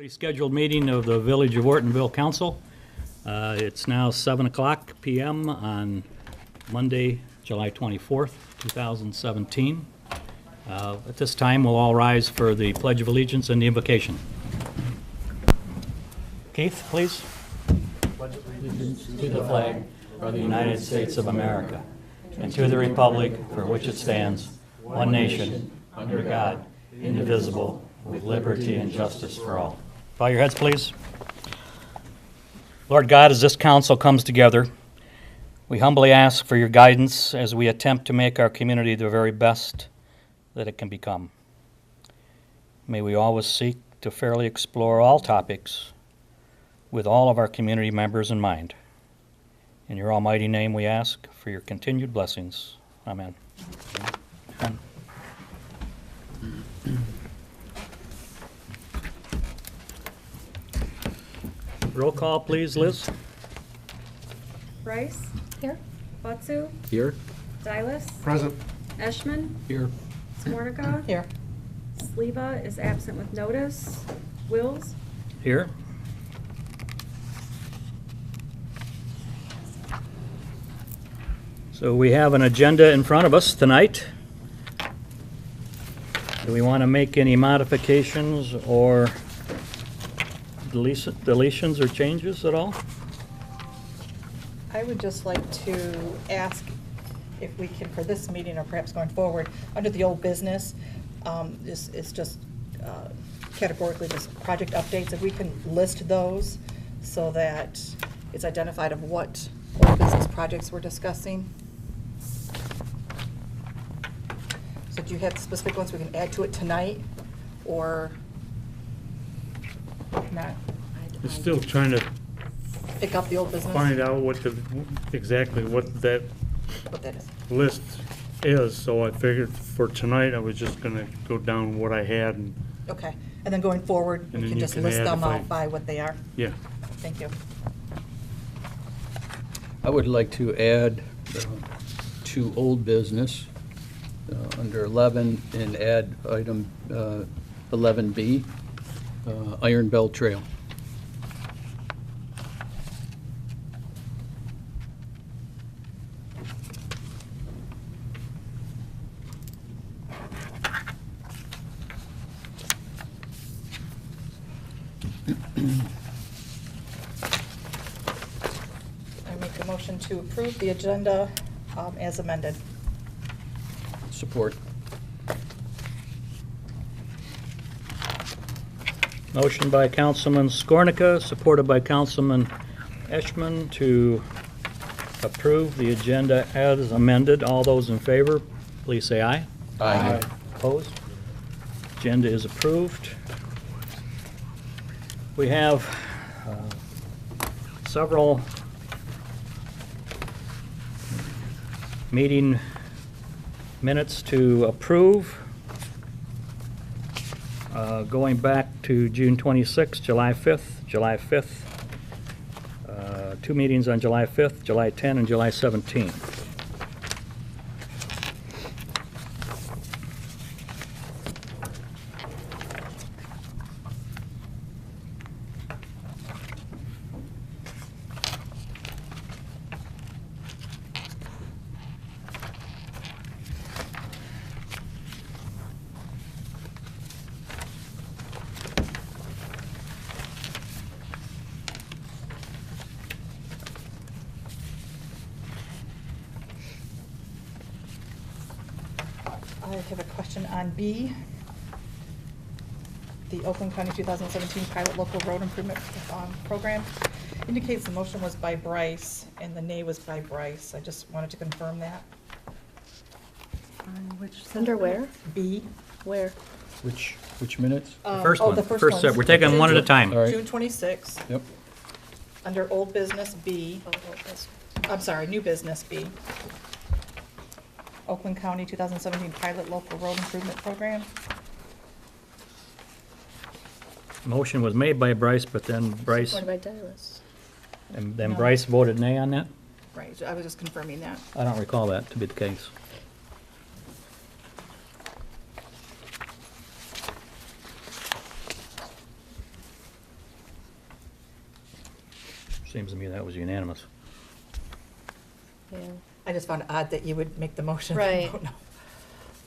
Scheduled meeting of the Village of Ortonville Council. It's now 7:00 p.m. on Monday, July 24th, 2017. At this time, we'll all rise for the Pledge of Allegiance and the invocation. Keith, please. Pledge allegiance to the flag of the United States of America and to the republic for which it stands, one nation, under God, indivisible, with liberty and justice for all. Bow your heads, please. Lord God, as this council comes together, we humbly ask for your guidance as we attempt to make our community the very best that it can become. May we always seek to fairly explore all topics with all of our community members in mind. In your almighty name we ask for your continued blessings. Amen. Amen. Roll call, please, Liz. Bryce? Here. Butsu? Here. Silas? Present. Eschman? Here. Smornica? Here. Sleva is absent with notice. Wills? Here. So we have an agenda in front of us tonight. Do we want to make any modifications or deletions or changes at all? I would just like to ask if we can, for this meeting or perhaps going forward, under the old business, it's just categorically just project updates, if we can list those so that it's identified of what old business projects we're discussing. So do you have specific ones we can add to it tonight or not? I'm still trying to Pick up the old business? find out exactly what that What that is. list is, so I figured for tonight I was just gonna go down what I had and, Okay, and then going forward, And we then can you just can list add them if I- out by what they are. yeah. Thank you. I would like to add to old business under 11 and add item 11B, Iron Bell Trail. I make a motion to approve the agenda as amended. Support. Motion by Councilman Skornica, supported by Councilman Eschman to approve the agenda as amended. All those in favor, please say aye. Aye. Opposed? Agenda is approved. We have several meeting minutes to approve. Going back to June 26th, July 5th, July 5th. Two meetings on July 5th, July 10, and July 17. I have a question on B, the Oakland County 2017 Pilot Local Road Improvement Program. Indicates the motion was by Bryce and the nay was by Bryce. I just wanted to confirm that. Under where? B. Where? Which minutes? First Oh, one, the first first one. set. We're taking one at a time. All right. June 26th, Yep. under old business B, I'm sorry, new business B. Oakland County 2017 Pilot Local Road Improvement Program. Motion was made by Bryce, but then Bryce, Supported by Dallas. and then No. Bryce voted nay on that? Right, I was just confirming that. I don't recall that to be the case. Seems to me that was unanimous. Yeah. I just found it odd that you would make the motion. Right. No.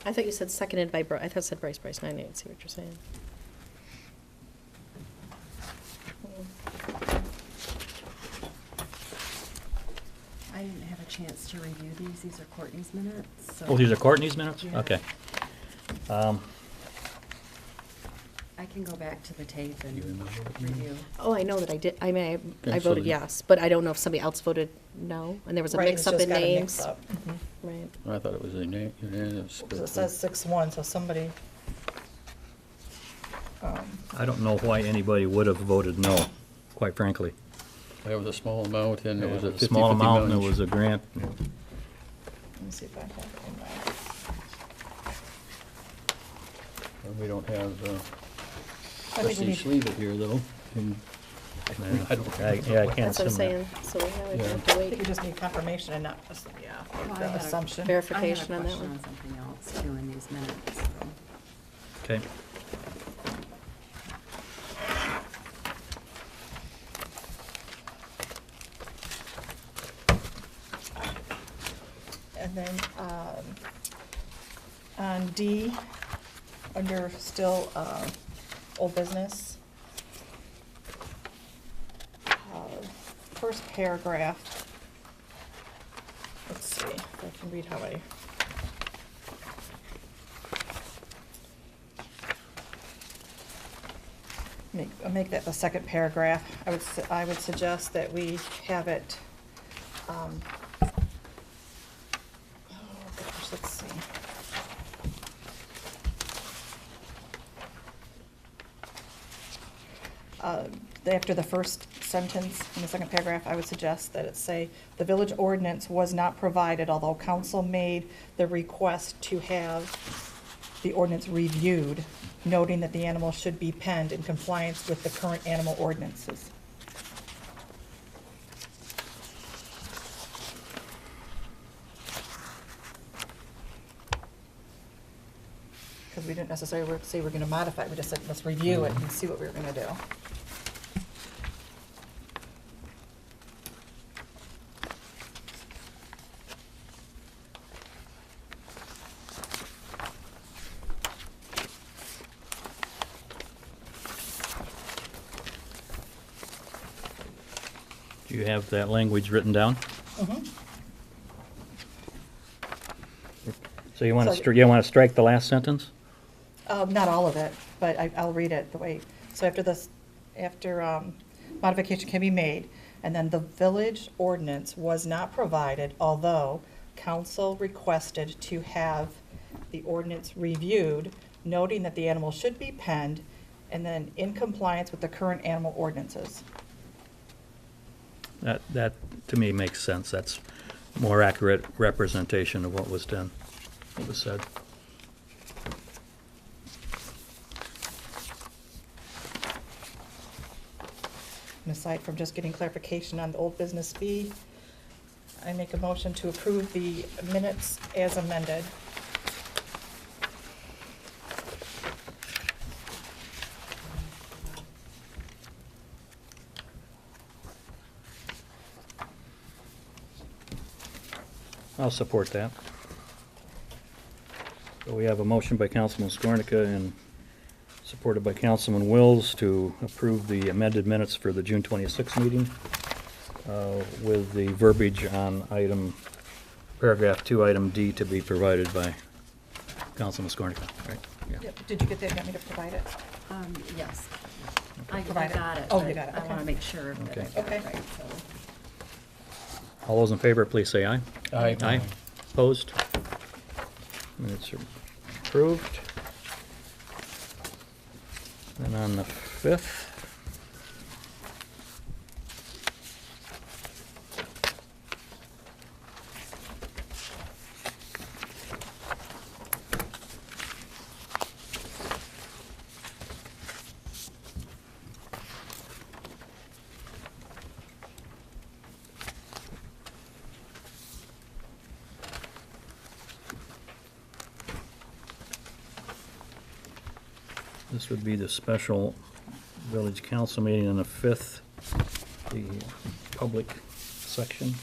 I thought you said seconded by I thought it said Bryce, I didn't see what you're saying. I didn't have a chance to review these. These are Courtney's minutes, so. Oh, these are Courtney's minutes? Yeah. Okay. I can go back to the tape and You remember what you review. Oh, I know that I did, I mean, I Okay, so voted then- yes, but I don't know if somebody else voted no, and there was a Right, it's mix-up just in got a names. mix-up. Mhm. Right. I thought it was unanimous. Because it says 6-1, so somebody. I don't know why anybody would have voted no, quite frankly. That was a small amount, and it was a 50/50 small amount, and it millage. was a grant. Let me see if I have it in my. We don't have I think we trustee need, Schlieve here, though. And I don't think Yeah, I can't That's what I'm assume saying, that. so we have Yeah. to I think we wait. just need confirmation and not, yeah, Well, I the had a assumption. Verification I on had that a question one. on something else too in these minutes, so. Okay. And then, on D, under still, old business. First paragraph. Let's see if I can read how I. I'll make that the second paragraph. I would suggest that we have it, oh gosh, let's see. After the first sentence in the second paragraph, I would suggest that it say, "The village ordinance was not provided, although council made the request to have the ordinance reviewed, noting that the animal should be penned in compliance with the current animal ordinances." Because we didn't necessarily say we're gonna modify it, we just said, let's review it and see what we were gonna do. Do you have that language written down? Mhm. So you want So- to strike the last sentence? Not all of it, but I'll read it the way, so after this, modification can be made, and then the village ordinance was not provided, although council requested to have the ordinance reviewed, noting that the animal should be penned, and then in compliance with the current animal ordinances. That, to me, makes sense. That's more accurate representation of what was done, what was said. And aside from just getting clarification on the old business fee, I make a motion to approve the minutes as amended. I'll support that. So we have a motion by Councilman Skornica and supported by Councilman Wills to approve the amended minutes for the June 26th meeting with the verbiage on paragraph 2, item D, to be provided by Councilman Skornica, right? Yeah. Yep, did you get that, you want me to provide it? Yes. I Provide it. got it, Oh, but you got it, I want okay. to make sure that I Okay. got it Okay. right, so. All those in favor, please say aye. Aye. Aye. Opposed? Minutes are approved. And on the 5th, this would be the special village council meeting on the 5th the public section.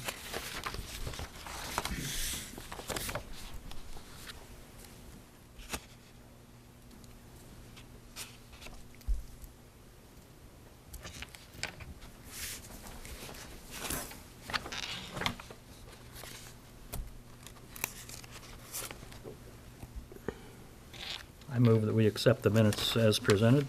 I move that we accept the minutes as presented.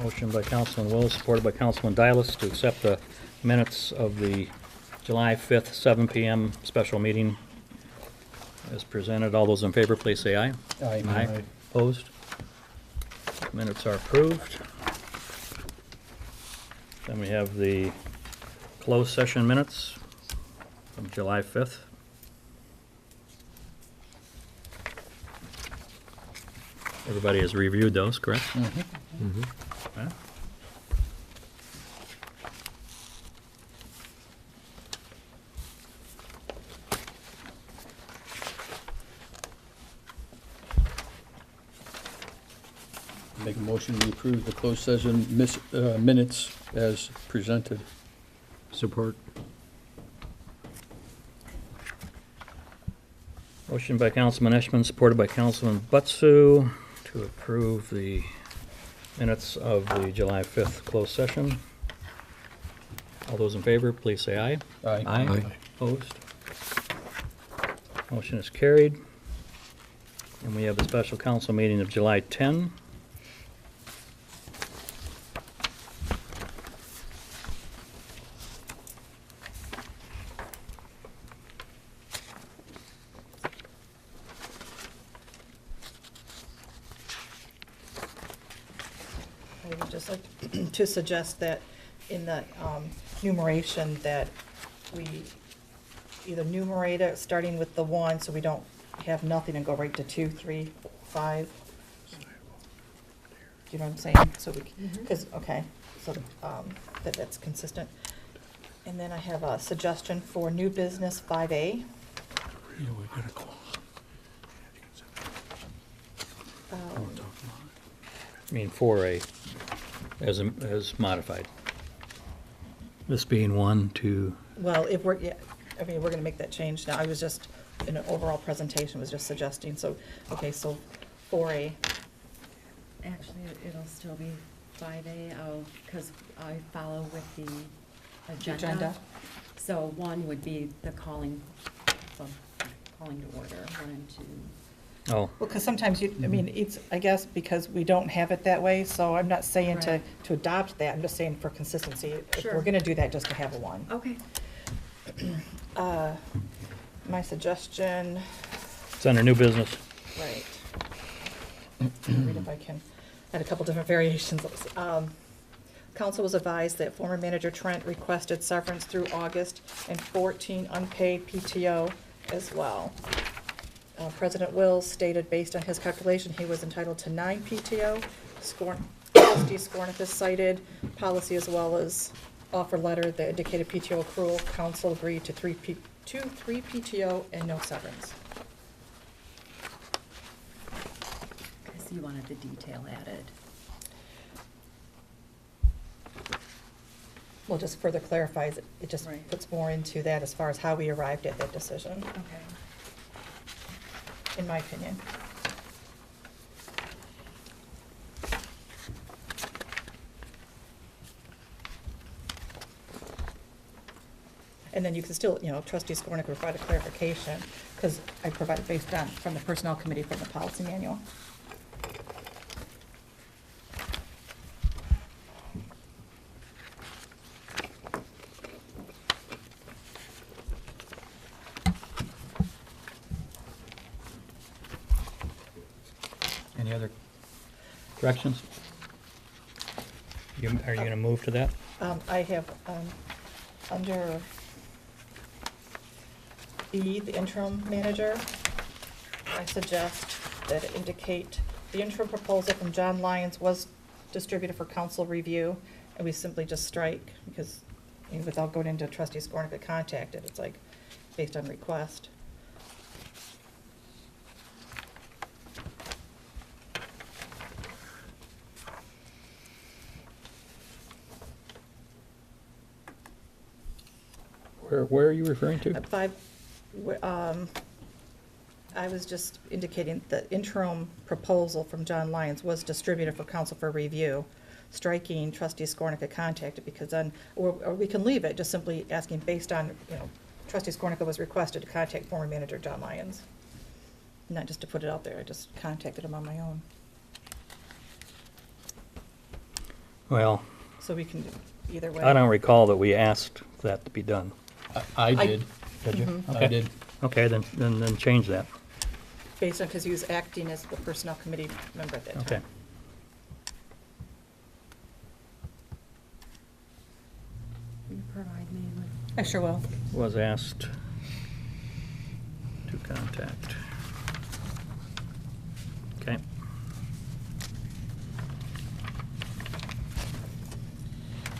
Motion by Councilman Wills, supported by Councilman Dialis, to accept the minutes of the July 5th, 7 PM special meeting as presented. All those in favor, please say aye. Aye. Opposed? Minutes are approved. Then we have the closed session minutes from July 5th. Everybody has reviewed those, correct? Okay. Make a motion to approve the closed session minutes as presented. Support. Motion by Councilman Eschman, supported by Councilman Butsu, to approve the minutes of the July 5th closed session. All those in favor, please say aye. Aye. Opposed? Motion is carried. And we have the special council meeting of July 10. I would just like to suggest that in the numeration that we either numerate it, starting with the 1, so we don't have nothing and go right to 2, 3, 5. You know what I'm saying? So we, because, okay, so that's consistent. And then I have a suggestion for new business 5A. I mean, 4A, as modified. This being 1, 2, Well, if we're, yeah, I mean, we're gonna make that change now. I was just, in an overall presentation, was just suggesting, so, okay, so 4A. Actually, it'll still be 5A, because I follow with the agenda. Agenda. So 1 would be the calling, so calling to order, 1 and 2. oh, Well, because sometimes you, I mean, it's, I guess, because we don't have it that way, so I'm not saying to, Right. to adopt that, I'm just saying for consistency. If Sure. we're gonna do that, just to have a 1. Okay. My suggestion, it's under new business. right. Read if I can, I had a couple different variations. Council was advised that former manager Trent requested severance through August and 14 unpaid PTO as well. President Wills stated based on his calculation, he was entitled to 9 PTO. Trustee Skornick has cited policy as well as offer letter that indicated PTO accrual. Council agreed to 3 PTO and no severance. Because you wanted the detail added. Well, just further clarifies it. It just Right. puts more into that as far as how we arrived at that decision, Okay. in my opinion. And then you can still, you know, trustee Skornick provide a clarification, because I provided based on, from the personnel committee from the policy manual. Any other corrections? Are you gonna move to that? I have, under B, the interim manager, I suggest that it indicate the interim proposal from John Lyons was distributed for council review, and we simply just strike, because, you know, without going into trustee Skornick that contacted, it's like, based on request. Where are you referring to? At 5, I was just indicating the interim proposal from John Lyons was distributed for council for review, striking trustee Skornica contacted, because then, or we can leave it, just simply asking based on, trustee Skornica was requested to contact former manager John Lyons. Not just to put it out there, I just contacted him on my own. Well, So we can do either way. I don't recall that we asked that to be done. I did. Did you? I Okay. did. Okay, then change that. Based on, because he was acting as the personnel committee member at that time. Okay. Will you provide me with? I sure will. Was asked to contact. Okay.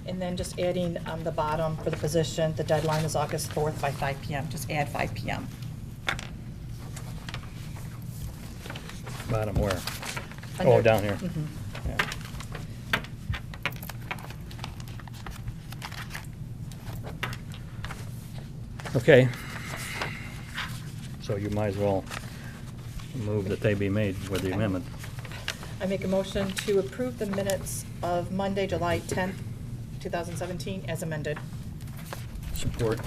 And then just adding on the bottom for the position, the deadline is August 4th by 5 PM. Just add 5 PM. Bottom where? Oh, Under- down here. Mhm. Yeah. Okay. So you might as well move that they be made with the amendment. I make a motion to approve the minutes of Monday, July 10th, 2017, as amended. Support.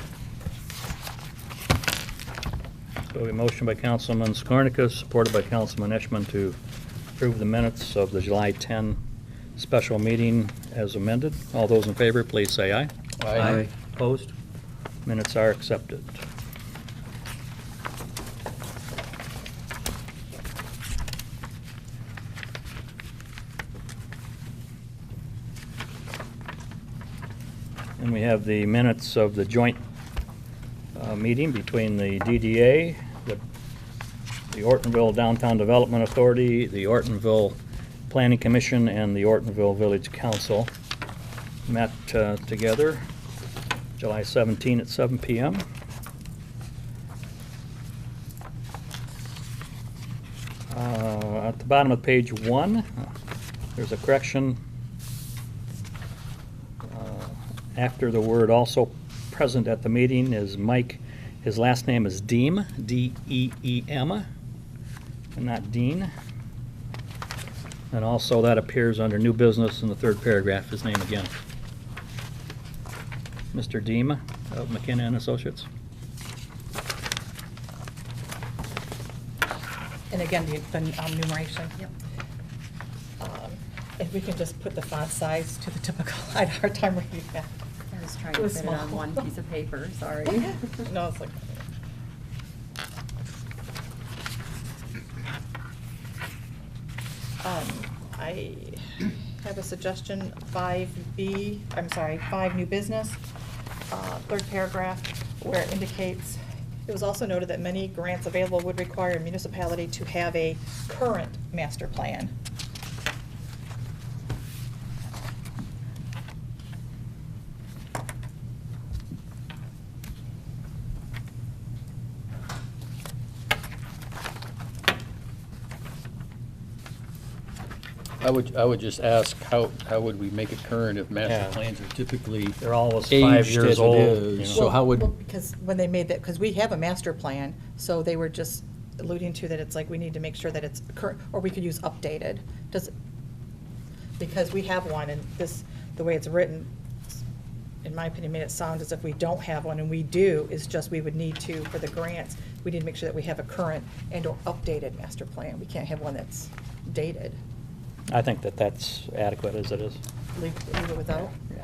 So a motion by Councilman Skornica, supported by Councilman Eschman to approve the minutes of the July 10 special meeting as amended. All those in favor, please say aye. Aye. Opposed? Minutes are accepted. And we have the minutes of the joint meeting between the DDA, the Ortonville Downtown Development Authority, the Ortonville Planning Commission, and the Ortonville Village Council. Met together July 17 at 7 PM. At the bottom of page 1, there's a correction. After the word "also present at the meeting" is Mike. His last name is Deem, D-E-E-M, and not Dean. And also that appears under new business in the third paragraph, his name again. Mr. Deem of McKenna and Associates. And again, the numeration. Yep. If we can just put the font size to the typical, I had a hard time reading that. I was trying It to was fit it on small. one piece of paper, sorry. No, it's like. I have a suggestion, 5B, I'm sorry, 5 new business, third paragraph, where it indicates, it was also noted that many grants available would require a municipality to have a current master plan. I would just ask, how would we make it current if master Yeah. plans are typically They're always 5 aged years as it old. is? you know. So how would- Because when they made that, because we have a master plan, so they were just alluding to that it's like we need to make sure that it's current, or we could use updated. Because we have one, and this, the way it's written, in my opinion, made it sound as if we don't have one, and we do, it's just we would need to, for the grants, we need to make sure that we have a current and/or updated master plan. We can't have one that's dated. I think that that's adequate as it is. Leave it without. Yeah.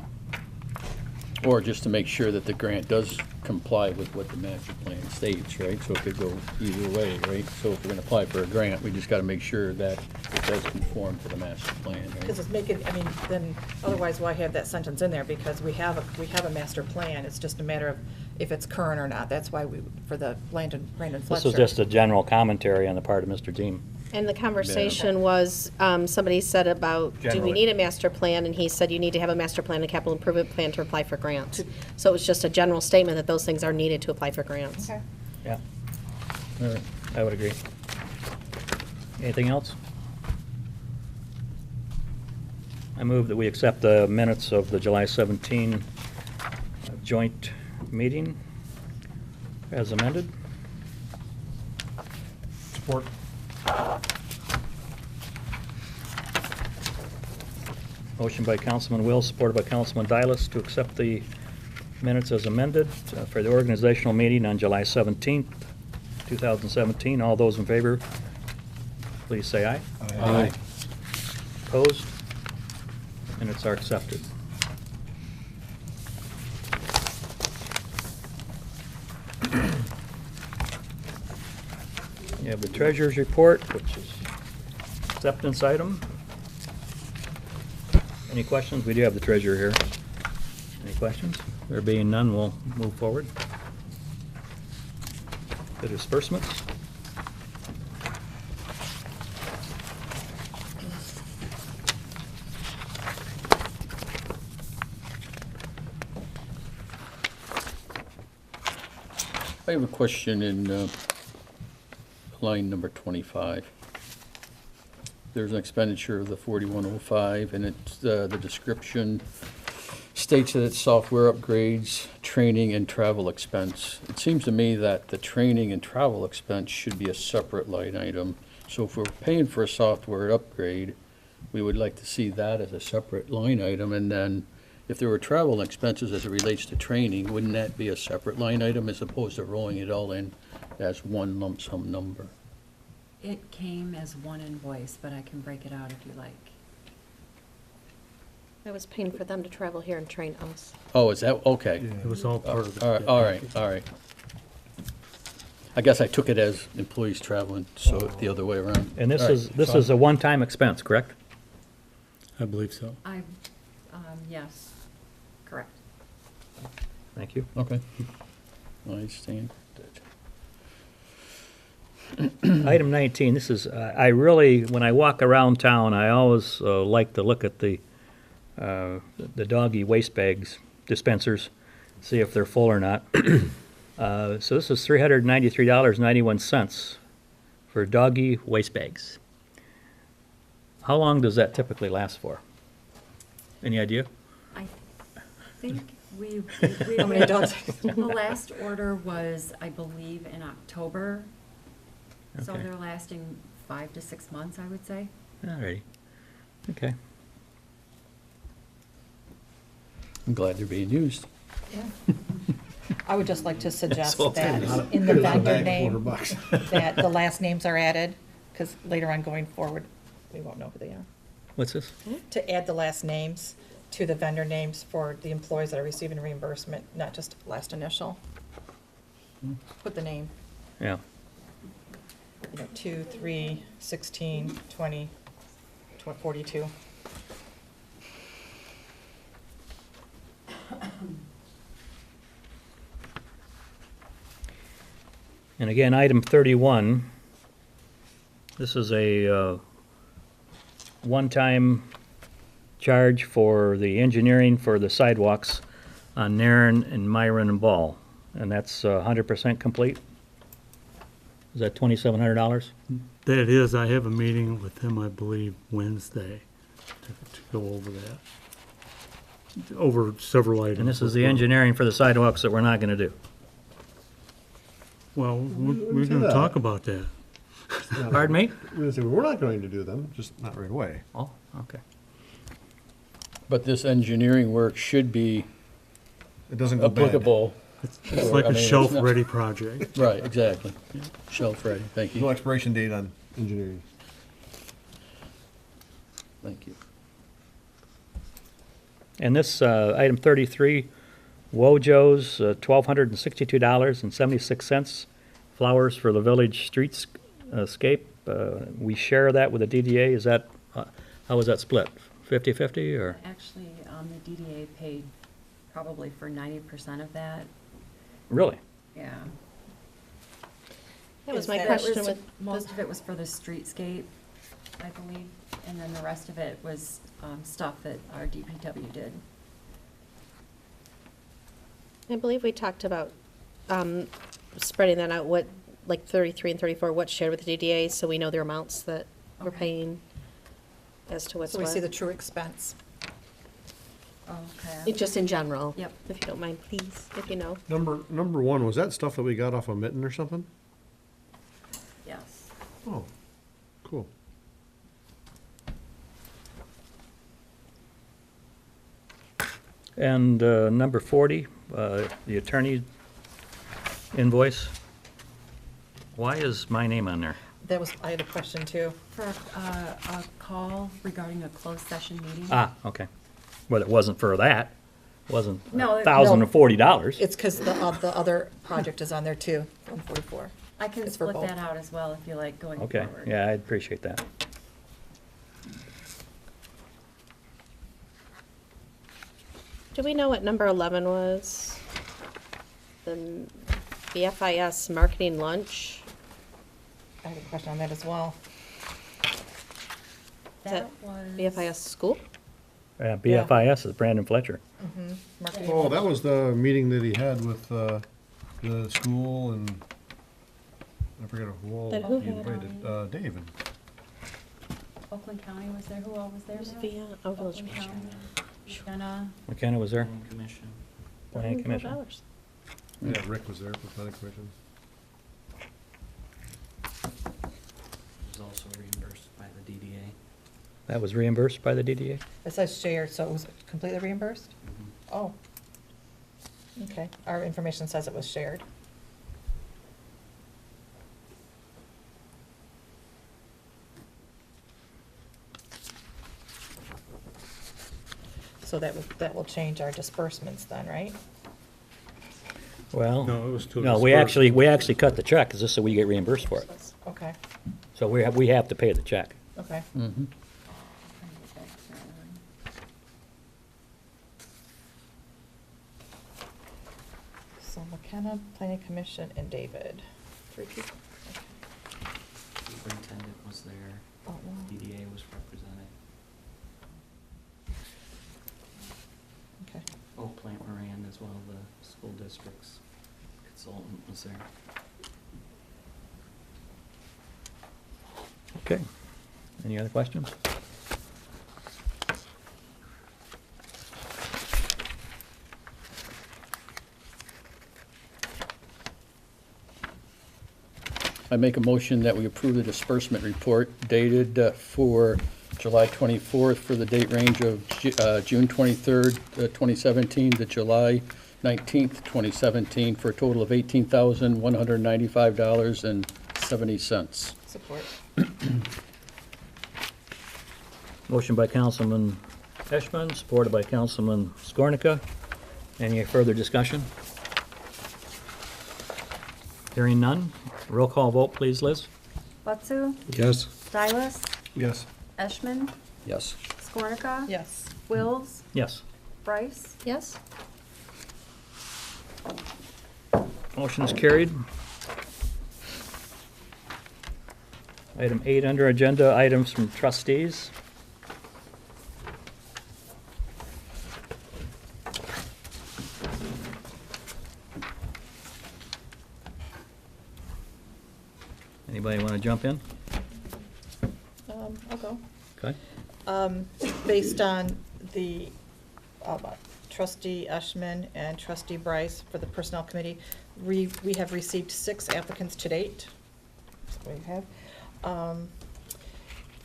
Or just to make sure that the grant does comply with what the master plan states, right? So it could go either way, right? So if we're gonna apply for a grant, we just gotta make sure that it does conform to the master plan, Because right? it's making, I mean, then, otherwise why have that sentence in there? Because we have a master plan, it's just a matter of if it's current or not. That's why we, for the Brandon Fletcher. This is just a general commentary on the part of Mr. Deem. And the conversation was, somebody said about, do we Generally. need a master plan? And he said, you need to have a master plan, a capital improvement plan to apply for grants. So it was just a general statement that those things are needed to apply for grants. Okay. Yeah. All right, I would agree. Anything else? I move that we accept the minutes of the July 17 joint meeting as amended. Support. Motion by Councilman Will, supported by Councilman Dylas, to accept the minutes as amended for the organizational meeting on July 17th, 2017. All those in favor, please say aye. Aye. Opposed? Minutes are accepted. You have the treasurer's report, which is acceptance item. Any questions? We do have the treasurer here. Any questions? There being none, we'll move forward. The disbursements. I have a question in line number 25. There's an expenditure of the 4105, and it's, the description states that it's software upgrades, training, and travel expense. It seems to me that the training and travel expense should be a separate line item. So if we're paying for a software upgrade, we would like to see that as a separate line item. And then if there were travel expenses as it relates to training, wouldn't that be a separate line item as opposed to rolling it all in as one lump sum number? It came as one invoice, but I can break it out if you like. I was paying for them to travel here and train us. Oh, is that, okay. It was all part of it. All right, all right, all right. I guess I took it as employees traveling, so the other way around. And this All right, is fine. a one-time expense, correct? I believe so. Yes, correct. Thank you. Okay. I understand. Item 19, this is, I really, when I walk around town, I always like to look at the doggy waste bags dispensers, see if they're full or not. So this is $393.91 for doggy waste bags. How long does that typically last for? Any idea? I think we. How many dogs? The last order was, I believe, in October. So Okay. they're lasting 5 to 6 months, I would say. All righty. Okay. I'm glad they're being used. Yeah. I would just like to suggest all that it in the vendor name, that the last names are added, because later on going forward, we won't know who they are. What's this? To add the last names to the vendor names for the employees that are receiving reimbursement, not just last initial. Put the name, Yeah. 2, 3, 16, 20, 42. And again, item 31, this is a one-time charge for the engineering for the sidewalks on Narren and Myron and Ball, and that's 100% complete? Is that $2,700? That is, I have a meeting with him, I believe, Wednesday to go over that. Over several items. And this is as the well. engineering for the sidewalks that we're not gonna do. Well, we're do going to that. talk about that. Pardon me? We're not going to do them, just not right away. Oh, okay. But this engineering work should be It doesn't go bad. applicable. It's like I a mean, it's shelf-ready project. Right, exactly. Shelf ready, thank No you. expiration date on engineering. Thank you. And this, item 33, Wojo's, $1,262.76, flowers for the village streetscape. We share that with the DDA, is that, how was that split? 50/50, or? Actually, the DDA paid probably for 90% of that. Really? Yeah. That was Is my that- question was- with, Most of it was for the streetscape, I believe, and then the rest of it was stuff that our DPW did. I believe we talked about spreading that out, what, like 33 and 34, what's shared with the DDA, so we know their amounts that we're Okay. paying as to what's So we what. see the true expense. Okay. Just in general. Yep. If you don't mind, please, if you know. Number one, was that stuff that we got off of Mitten or something? Yes. Oh, cool. And number 40, the attorney invoice. Why is my name on there? That was, I had a question too. For a call regarding a closed session meeting. Ah, okay. Well, it wasn't for that. It wasn't No, $1,040. It's because the other project is on there too, 144. I can It's for split both. that out as well if you like going Okay, forward. yeah, I'd appreciate that. Do we know what number 11 was? The BFIS marketing lunch? I have a question on that as well. That was. BFIS school? BFIS is Brandon Fletcher. Marketing Oh, lunch. that was the meeting that he had with, the school and, I forget who all he That who? invited, David. Oakland County was there. Who all was there? Who's now? via, oh, Village Oakland Manager. County. McKenna. McKenna was there? Commission. Planning Commission. $12. Yeah, Rick was there for planning commission. It was also reimbursed by the DDA. That was reimbursed by the DDA? It says shared, so it was completely reimbursed? Oh. Okay, our information says it was shared. So that will change our disbursements then, right? Well, No, it was to no, we actually cut the check, because this is so we get reimbursed for it. Okay, So we have to pay the check. okay. Mhm. So McKenna, Planning Commission, and David. 3 people. Okay. Superintendent was there. Oh, wow. DDA was represented. Okay. Oh, Plant Moran as well, the school district's consultant was there. Okay. Any other questions? I make a motion that we approve the disbursement report dated for July 24th for the date range of June 23rd, 2017 to July 19th, 2017, for a total of $18,195.70. Support. Motion by Councilman Eshman, supported by Councilman Skornica. Any further discussion? Hearing none. Roll call vote, please, Liz. Butsu, Yes. Dilus, Yes. Eshman, Yes. Skornica. Yes. Wills, Yes. Bryce. Yes? Motion is carried. Item 8 under agenda, items from trustees. Anybody want to jump in? I'll go. Okay. Based on the trustee Eshman and trustee Bryce for the Personnel Committee, we have received 6 applicants to date. That's what we have.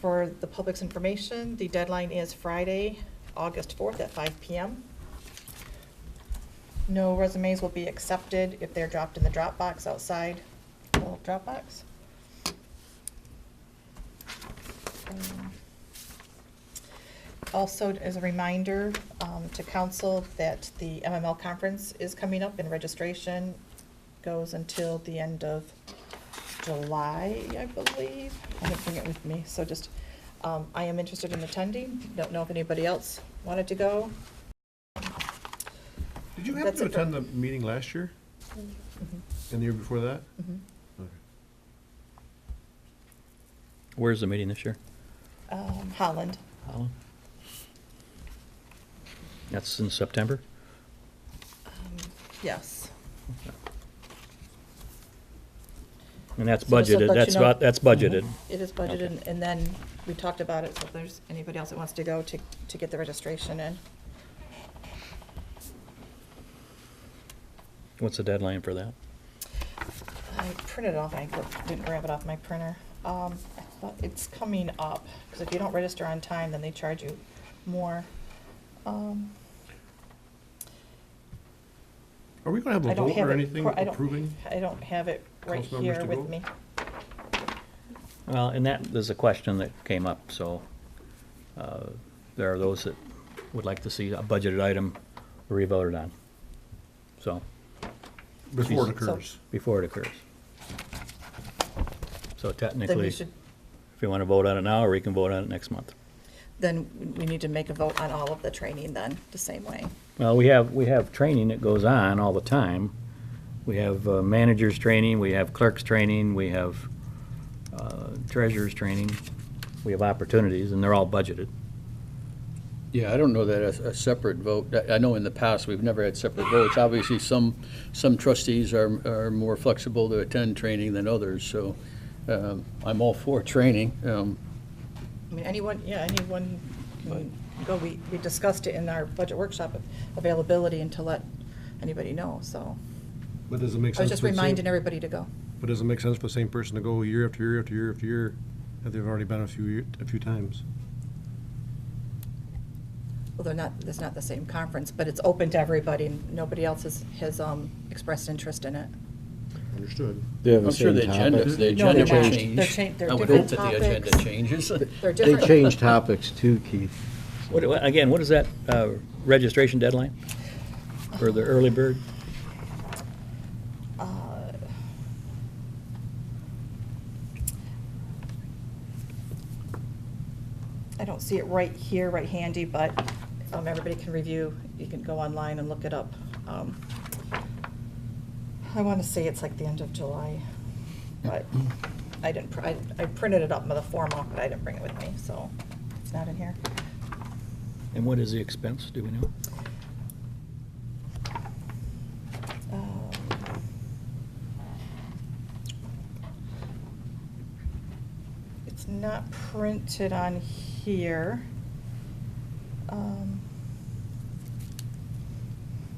For the public's information, the deadline is Friday, August 4th at 5 PM. No resumes will be accepted if they're dropped in the drop box outside, little drop box. Also, as a reminder to council that the MML conference is coming up and registration goes until the end of July, I believe. I didn't bring it with me, so just, I am interested in attending. Don't know if anybody else wanted to go. Did you happen That's to it for- attend the meeting last year? And the year before that? Mhm. Okay. Where's the meeting this year? Holland. Holland? That's in September? Yes. And that's So just to budgeted, let you know- that's budgeted. It is budgeted, and then we talked about it, so if there's anybody else that wants to go to get the registration in. What's the deadline for that? I printed it off, I didn't grab it off my printer. I thought it's coming up, because if you don't register on time, then they charge you more. Are we gonna have I a don't vote have or it anything cor- I don't- approving? I don't have it right Council members here to with vote? me. Well, and that is a question that came up, so there are those that would like to see a budgeted item re-voted on. So, Before it So- occurs. before it occurs. So Then technically, we if should, you want to vote on it now, or we can vote on it next month. then we need to make a vote on all of the training then, the same way. Well, we have training that goes on all the time. We have managers training, we have clerks training, we have treasurers training, we have opportunities, and they're all budgeted. Yeah, I don't know that a separate vote, I know in the past, we've never had separate votes. Obviously, some trustees are more flexible to attend training than others, so I'm all for training. I mean, anyone can go. We discussed it in our budget workshop, availability, and to let anybody know, so. But does it make I sense? was just for the same- reminding everybody to go. But does it make sense for the same person to go year after year after year after year, if they've already been a few times? Well, it's not the same conference, but it's open to everybody, and nobody else has expressed interest in it. Understood. They have I'm the sure same the agenda, topics. the No, agenda they're will not. change. They're I would different hope that the agenda topics. changes. They're They different. change topics too, Keith. Again, what is that registration deadline for the early bird? Uh, I don't see it right here, right handy, but everybody can review. You can go online and look it up. I want to say it's like the end of July, but I didn't, I printed it up with the form off, but I didn't bring it with me, so it's not in here. And what is the expense, do we know? It's not printed on here.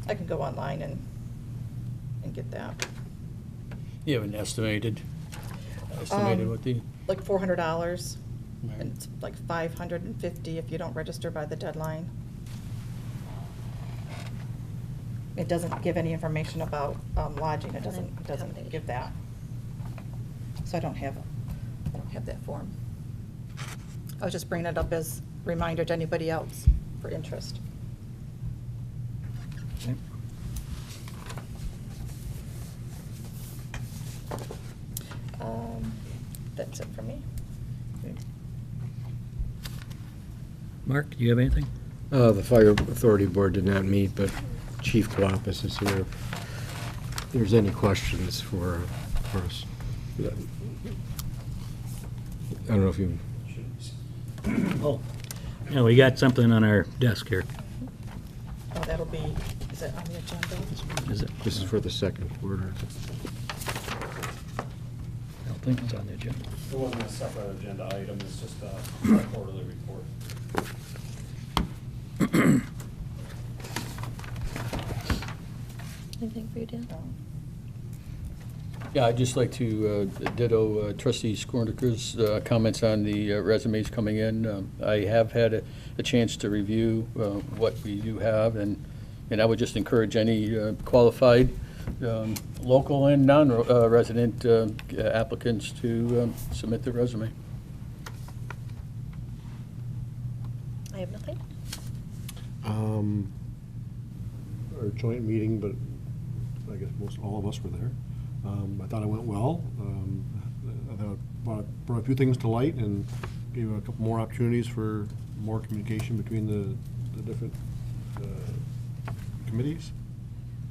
I can go online and get that. You have an estimated what the, Like $400, Right. and it's like $550 if you don't register by the deadline. It doesn't give any information about lodging, it doesn't give that. So I don't have that form. I was just bringing it up as a reminder to anybody else for interest. Okay. That's it for me. Mark, do you have anything? The Fire Authority Board did not meet, but Chief Galapis is here. If there's any questions for us. I don't know if you, Oh, yeah, we got something on our desk here. Oh, that'll be, is it on the agenda? Is it? this is for the second quarter. I don't think it's on the agenda. It wasn't a separate agenda item, it's just a quarterly report. Anything for you, Dan? yeah, I'd just like to ditto trustee Skornicker's comments on the resumes coming in. I have had a chance to review what we do have, and I would just encourage any qualified local and non-resident applicants to submit their resume. I have nothing. Our joint meeting, but I guess all of us were there. I thought it went well. I thought it brought a few things to light and gave a couple more opportunities for more communication between the different committees.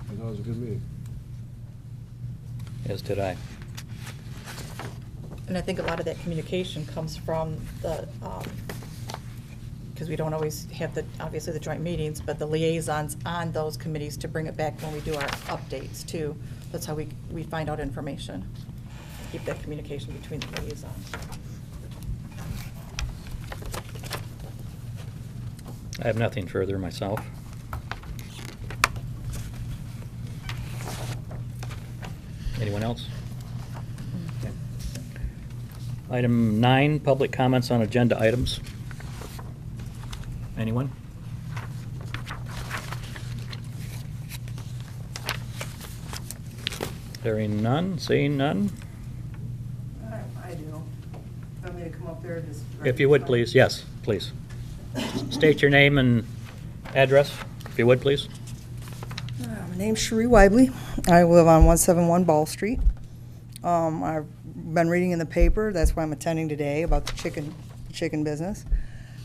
I thought it was a good meeting. As did I. And I think a lot of that communication comes from the, because we don't always have obviously the joint meetings, but the liaisons on those committees to bring it back when we do our updates too. That's how we find out information. Keep that communication between the liaisons. I have nothing further myself. Anyone else? Item 9, public comments on agenda items. Anyone? Hearing none, seeing none. I do. Want me to come up there and just? If you would, please. Yes, please. State your name and address, if you would, please. My name's Cherie Weibly. I live on 171 Ball Street. I've been reading in the paper, that's why I'm attending today, about the chicken business.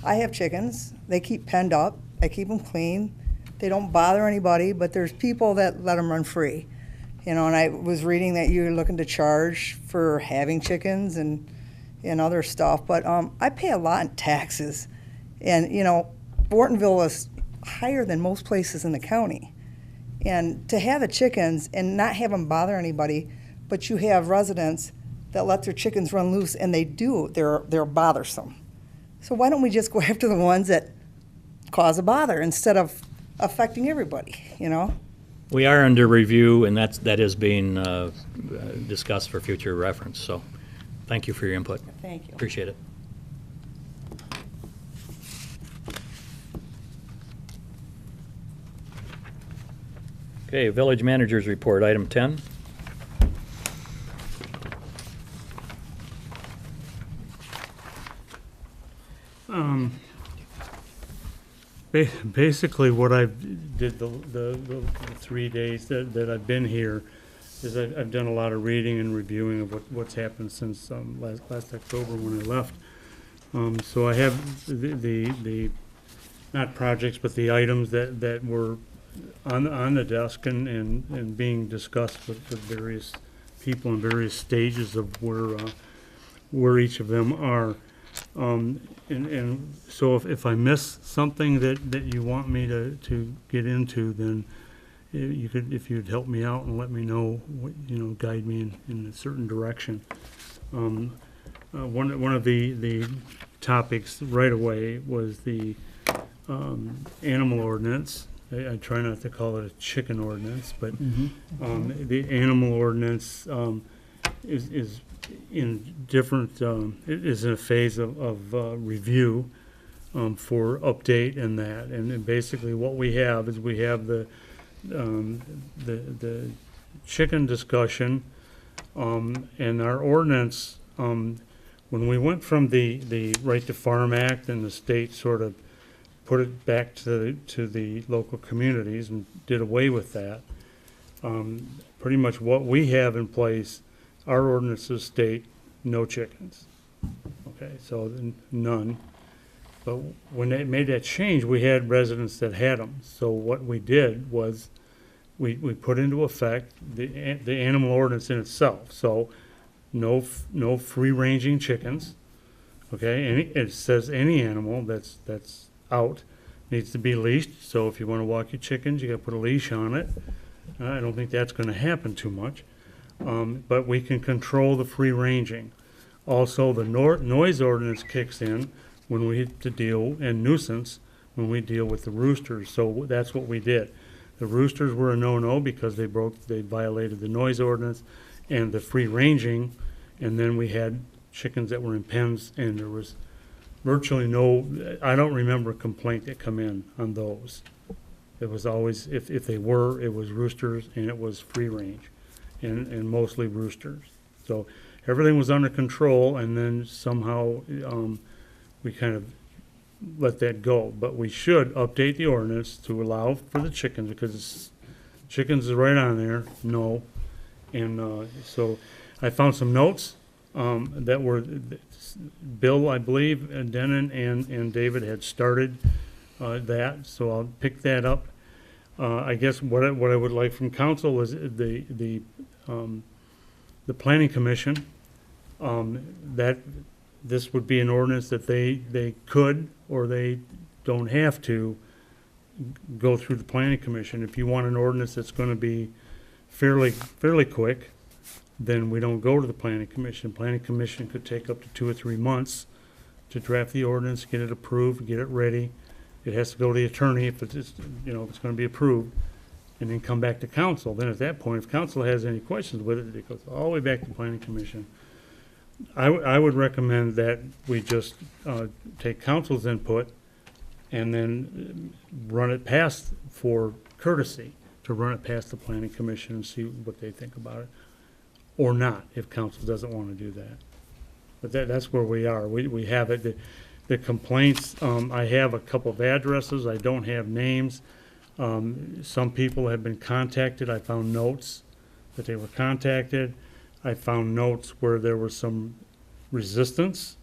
I have chickens. They keep penned up. I keep them clean. They don't bother anybody, but there's people that let them run free. You know, and I was reading that you're looking to charge for having chickens and other stuff, but I pay a lot in taxes. And, you know, Ortonville is higher than most places in the county. And to have the chickens and not have them bother anybody, but you have residents that let their chickens run loose, and they do, they're bothersome. So why don't we just go after the ones that cause a bother instead of affecting everybody, you know? We are under review, and that is being discussed for future reference, so thank you for your input. Thank you. Appreciate it. Okay, village manager's report, item 10. Basically, what I did the 3 days that I've been here is I've done a lot of reading and reviewing of what's happened since last October when I left. So I have the not projects, but the items that were on the desk and being discussed with various people in various stages of where each of them are. And so if I miss something that you want me to get into, then you could, if you'd help me out and let me know, guide me in a certain direction. One of the topics right away was the animal ordinance. I try not to call it a chicken ordinance, but the animal ordinance is in different, it is in a phase of review for update and that. And basically what we have is we have the chicken discussion and our ordinance. When we went from the Right to Farm Act and the state sort of put it back to the local communities and did away with that, pretty much what we have in place, our ordinances state no chickens. Okay, so none. But when they made that change, we had residents that had them. So what we did was we put into effect the animal ordinance in itself. So no free-ranging chickens. Okay, and it says any animal that's out needs to be leashed. So if you want to walk your chickens, you got to put a leash on it. I don't think that's going to happen too much. But we can control the free ranging. Also, the noise ordinance kicks in when we have to deal, and nuisance, when we deal with the roosters. So that's what we did. The roosters were a no-no because they violated the noise ordinance and the free ranging. And then we had chickens that were in pens, and there was virtually I don't remember a complaint that come in on those. It was always, if they were, it was roosters and it was free range. And mostly roosters. So everything was under control, and then somehow we kind of let that go. But we should update the ordinance to allow for the chickens, because chickens is right on there, no. And so I found some notes that were, Bill, I believe, and Denon and David had started that, so I'll pick that up. I guess what I would like from council is the planning commission, that this would be an ordinance that they could, or they don't have to go through the planning commission. If you want an ordinance that's going to be fairly quick, then we don't go to the planning commission. Planning commission could take up to 2 or 3 months to draft the ordinance, get it approved, get it ready. It has to go to the attorney if it's, if it's going to be approved. and then come back to council. Then at that point, if council has any questions with it, it goes all the way back to planning commission. I would recommend that we just take council's input and then run it past, for courtesy, to run it past the planning commission and see what they think about it, or not, if council doesn't want to do that. But that's where we are. We have it. The complaints, I have a couple of addresses. I don't have names. Some people have been contacted. I found notes that they were contacted. I found notes where there was some resistance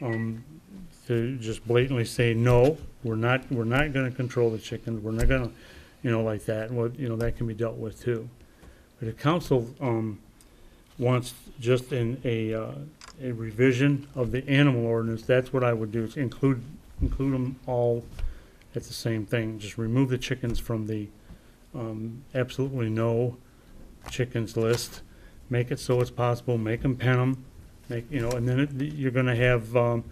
to just blatantly say, no, we're not going to control the chickens. We're not going to, like that. Well, that can be dealt with too. But if council wants just in a revision of the animal ordinance, that's what I would do, is include them all at the same thing. Just remove the chickens from the absolutely no chickens list. Make it so it's possible, make them pen them, and then you're gonna have, I'm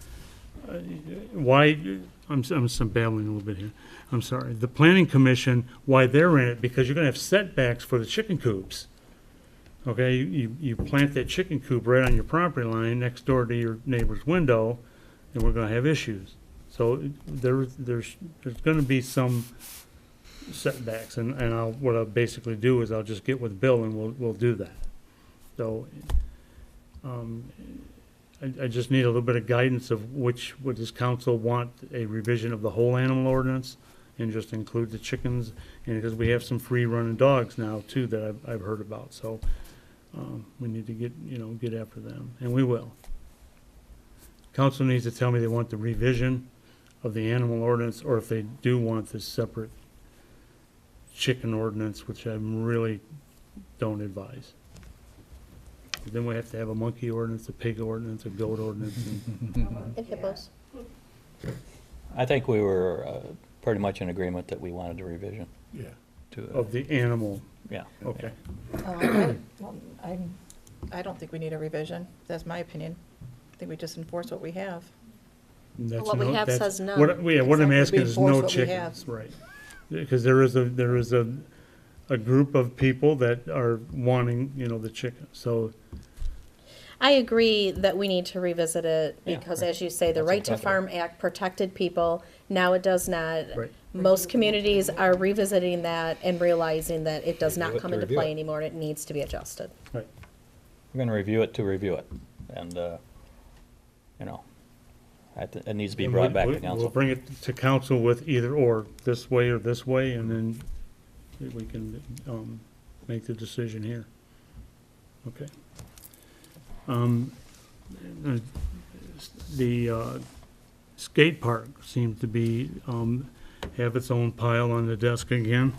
babbling a little bit here. I'm sorry. The planning commission, why they're in it, because you're gonna have setbacks for the chicken coops. Okay, you plant that chicken coop right on your property line next door to your neighbor's window, and we're gonna have issues. So there's gonna be some setbacks, and what I'll basically do is I'll just get with Bill and we'll do that. So, I just need a little bit of guidance of would does council want a revision of the whole animal ordinance and just include the chickens, and because we have some free running dogs now too that I've heard about, so, we need to get after them, and we will. Council needs to tell me they want the revision of the animal ordinance, or if they do want this separate chicken ordinance, which I really don't advise. Then we have to have a monkey ordinance, a pig ordinance, a goat ordinance. And hippos. I think we were pretty much in agreement that we wanted a revision. Yeah. Of the animal, Yeah. okay. I don't think we need a revision. That's my opinion. I think we just enforce what we have. And that's What we no- have that's- says no. What I'm Exactly. asking We is enforce no what we have. chickens, right? Because there is a group of people that are wanting, the chicken, so. I agree that we need to revisit it Yeah, because, right. as you say, the That's Right to exactly Farm Act protected people. Now it does not. Right. Most communities are revisiting that and realizing that it does not Review it come to into review play it. anymore and it needs to be adjusted. We're gonna review it to review it, and, it needs to be and brought back to We'll council. bring it to council with either or, this way or this way, and then we can, make the decision here. Okay. The skate park seems to be, have its own pile on the desk again.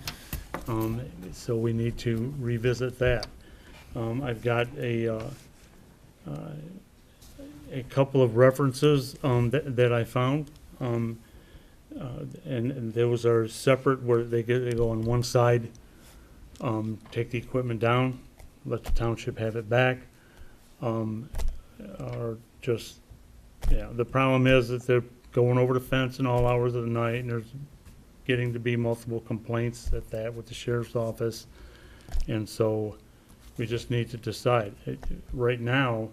So we need to revisit that. I've got a couple of references, that I found. And those are separate, where they go on one side, take the equipment down, let the township have it back. Or just, the problem is that they're going over the fence in all hours of the night, and there's getting to be multiple complaints at that with the sheriff's office. And so we just need to decide. Right now,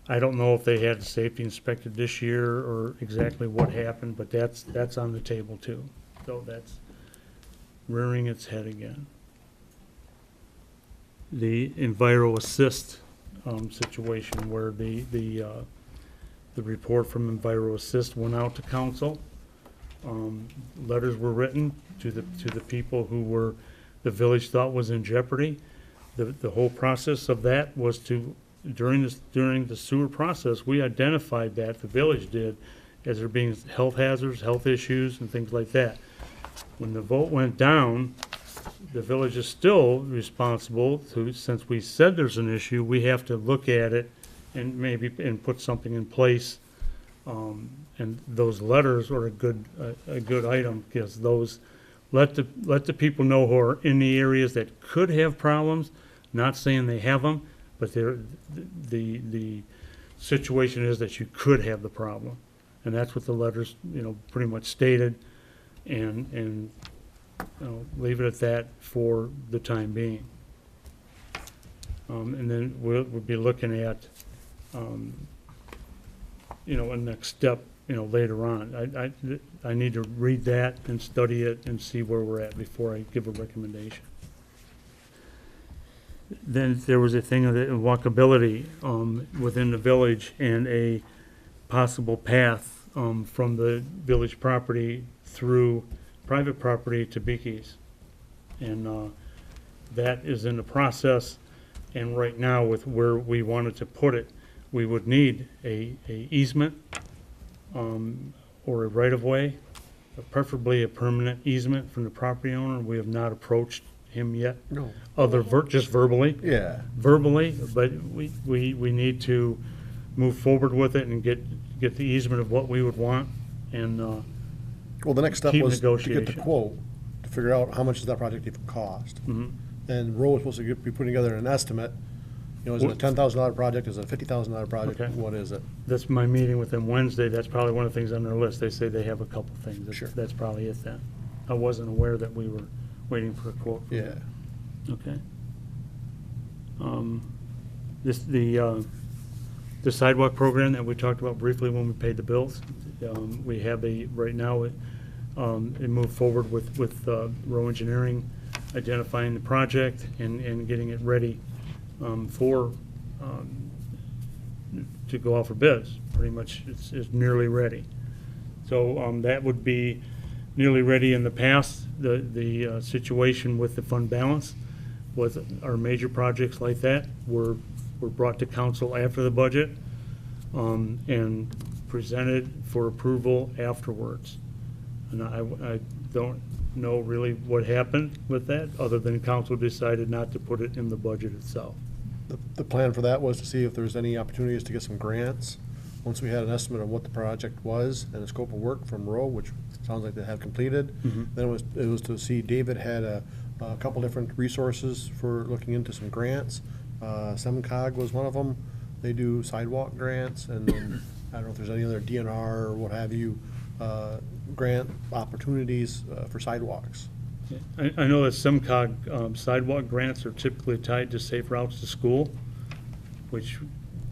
I don't know if they had the safety inspected this year or exactly what happened, but that's on the table too. So that's rearing its head again. The Enviro Assist situation, where the report from Enviro Assist went out to council. Letters were written to the people who the village thought was in jeopardy. The whole process of that was during the sewer process, we identified that, the village did, as there being health hazards, health issues, and things like that. When the vote went down, the village is still responsible to, since we said there's an issue, we have to look at it and put something in place. And those letters are a good item, because those let the people know who are in the areas that could have problems, not saying they have them, but the situation is that you could have the problem. And that's what the letters, pretty much stated. And leave it at that for the time being. And then we'll be looking at, a next step, later on. I need to read that and study it and see where we're at before I give a recommendation. Then there was a thing of the walkability within the village and a possible path from the village property through private property to Beekys. And that is in the process. And right now, with where we wanted to put it, we would need a easement or a right-of-way, preferably a permanent easement from the property owner. We have not approached him yet. No. Just verbally. Yeah. Verbally, but we need to move forward with it and get the easement of what we would want and Well, the next step keep was to get the negotiation. quote, to figure out how much does that project even cost. Mhm. And Roe was supposed to be putting together an estimate. Is it a What- $10,000 project? Is it a $50,000 project? Okay. What is it? That's my meeting with them Wednesday. That's probably one of the things on their list. They say they have a couple things. Sure. That's probably it then. I wasn't aware that we were waiting for a quote. from Yeah. them. Okay. The sidewalk program that we talked about briefly when we paid the bills, we have right now, it moved forward with Row Engineering, identifying the project and getting it ready to go out for bids. Pretty much, it's nearly ready. So that would be nearly ready. In the past. The situation with the fund balance was our major projects like that were brought to council after the budget and presented for approval afterwards. And I don't know really what happened with that, other than council decided not to put it in the budget itself. The plan for that was to see if there was any opportunities to get some grants. Once we had an estimate of what the project was and the scope of work from Roe, which sounds like they have completed, then it was to see David had a couple different resources for looking into some grants. SEMCOG was one of them. They do sidewalk grants, and then I don't know if there's any other DNR or what have you, grant opportunities for sidewalks. I know that SEMCOG sidewalk grants are typically tied to safe routes to school, which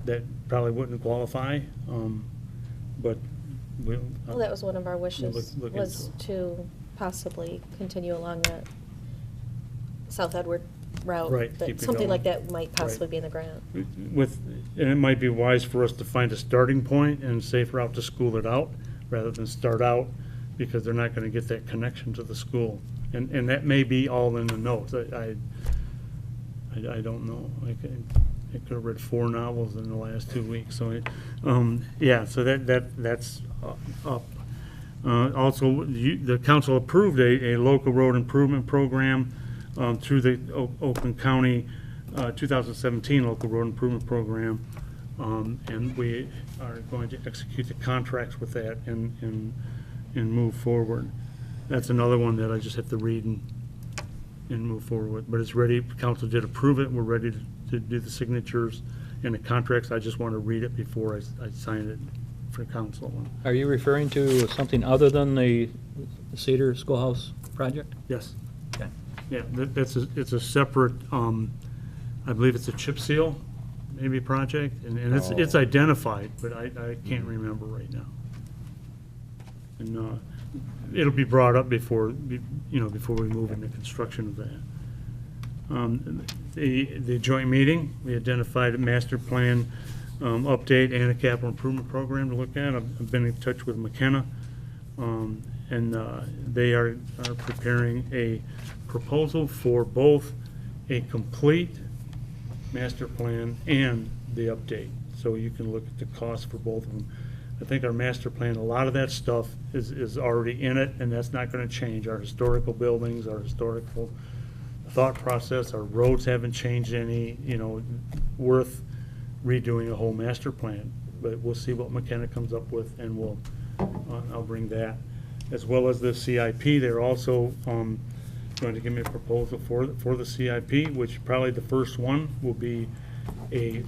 that probably wouldn't qualify, but we'll. Well, that was one of our wishes, look was into to possibly continue along that South Edward route. Right, That keep it something going. like that might possibly Right. be in the grant. And it might be wise for us to find a starting point and safe route to school it out, rather than start out, because they're not gonna get that connection to the school. And that may be all in the notes. I don't know. I could have read 4 novels in the last 2 weeks, so, yeah, so that's up. Also, the council approved a local road improvement program through the Oakland County 2017 local road improvement program, and we are going to execute the contracts with that and move forward. That's another one that I just have to read and move forward with, but it's ready. Council did approve it. We're ready to do the signatures and the contracts. I just want to read it before I sign it for council. Are you referring to something other than the Cedar Schoolhouse project? Yes. Okay. Yeah, it's a separate, I believe it's a chip seal, maybe project, and it's identified, but I can't remember right now. And it'll be brought up before we move into construction of that. The joint meeting, we identified a master plan update and a capital improvement program to look at. I've been in touch with McKenna, and they are preparing a proposal for both a complete master plan and the update, so you can look at the cost for both of them. I think our master plan, a lot of that stuff is already in it, and that's not gonna change. Our historical buildings, our historical thought process, our roads haven't changed any, worth redoing a whole master plan. But we'll see what McKenna comes up with, and I'll bring that. As well as the CIP, they're also going to give me a proposal for the CIP, which probably the first one will be a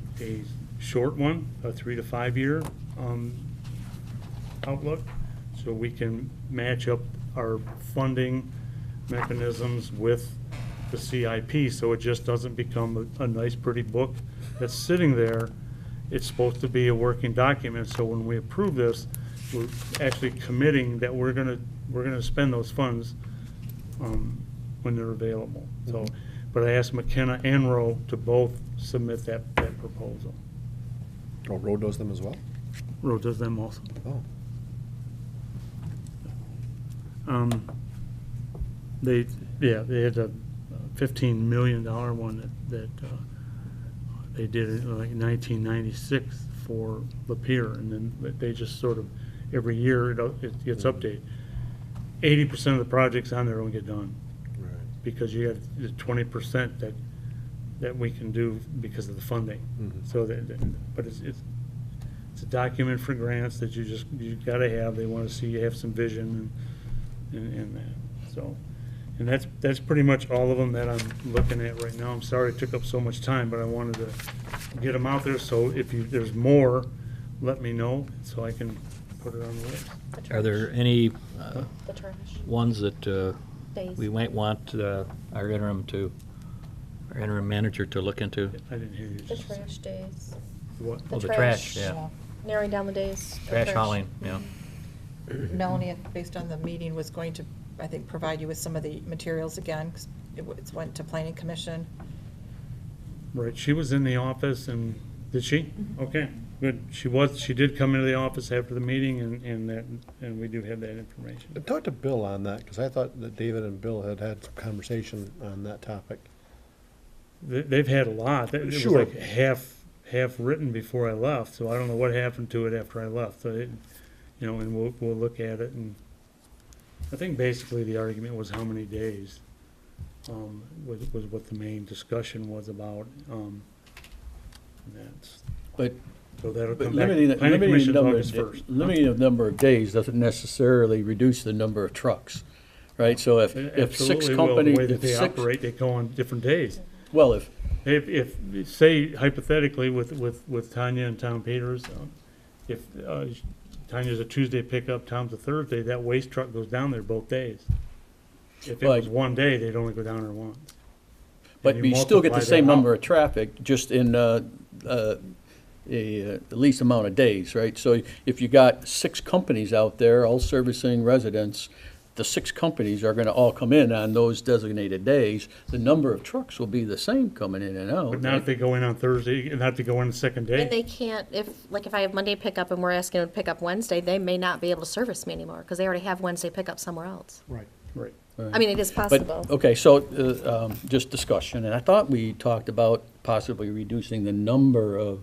short one, a 3 to 5 year outlook, so we can match up our funding mechanisms with the CIP, so it just doesn't become a nice, pretty book that's sitting there. It's supposed to be a working document, so when we approve this, we're actually committing that we're gonna spend those funds when they're available. So, but I asked McKenna and Rowe to both submit that proposal. Oh, Road does them as well? Rowe does them also. Oh. They had a $15 million one that they did in like 1996 for Lapeer, and then they just sort of, every year it gets updated. 80% of the projects on there don't get done, Right. because you have the 20% that we can do because of the funding. So but it's a document for grants that you gotta have. They wanna see you have some vision and that, so. And that's pretty much all of them that I'm looking at right now. I'm sorry it took up so much time, but I wanted to get them out there, so if there's more, let me know, so I can put it on the list. Are there any The trash ones that days. we might want our interim manager to look into? I didn't hear you. The trash days. What? Oh, the trash, yeah. Yeah. Narrowing down the days. of Trash hauling, yeah. Melanie, based on the meeting, was going to, I think, provide you with some of the materials again, 'cause it went to planning commission. Right, she was in the office, and, did she? Okay, good. She did come into the office after the meeting, and we do have that information. Talk to Bill on that, because I thought that David and Bill had some conversation on that topic. They've had a lot. It was Sure. like half written before I left, so I don't know what happened to it after I left. So and we'll look at it, and I think basically the argument was how many days, was what the main discussion was about. And that's, But so that'll But come back. limiting Planning Commission's number August 1st. limiting the number of days doesn't necessarily reduce the number of trucks, right? So if six Absolutely will. The companies, way that if they six, operate, they go on different days. well, if, If say hypothetically with Tanya and Tom Peters, if Tanya's a Tuesday pickup, Tom's a Thursday, that waste truck goes down there both days. If it was Like- one day, they'd only go down there once. but And you still get multiply the same that out. number of traffic, just in the least amount of days, right? So if you got six companies out there all servicing residents, the six companies are gonna all come in on those designated days. The number of trucks will be the same coming in and out. But not right? if they go in on Thursday, and not if they go in the second And day. they can't, if I have Monday pickup and we're asking them to pick up Wednesday, they may not be able to service me anymore, because they already have Wednesday pickup somewhere else. Right. Right. I mean, it is possible. But, okay, so, just discussion, and I thought we talked about possibly reducing the number of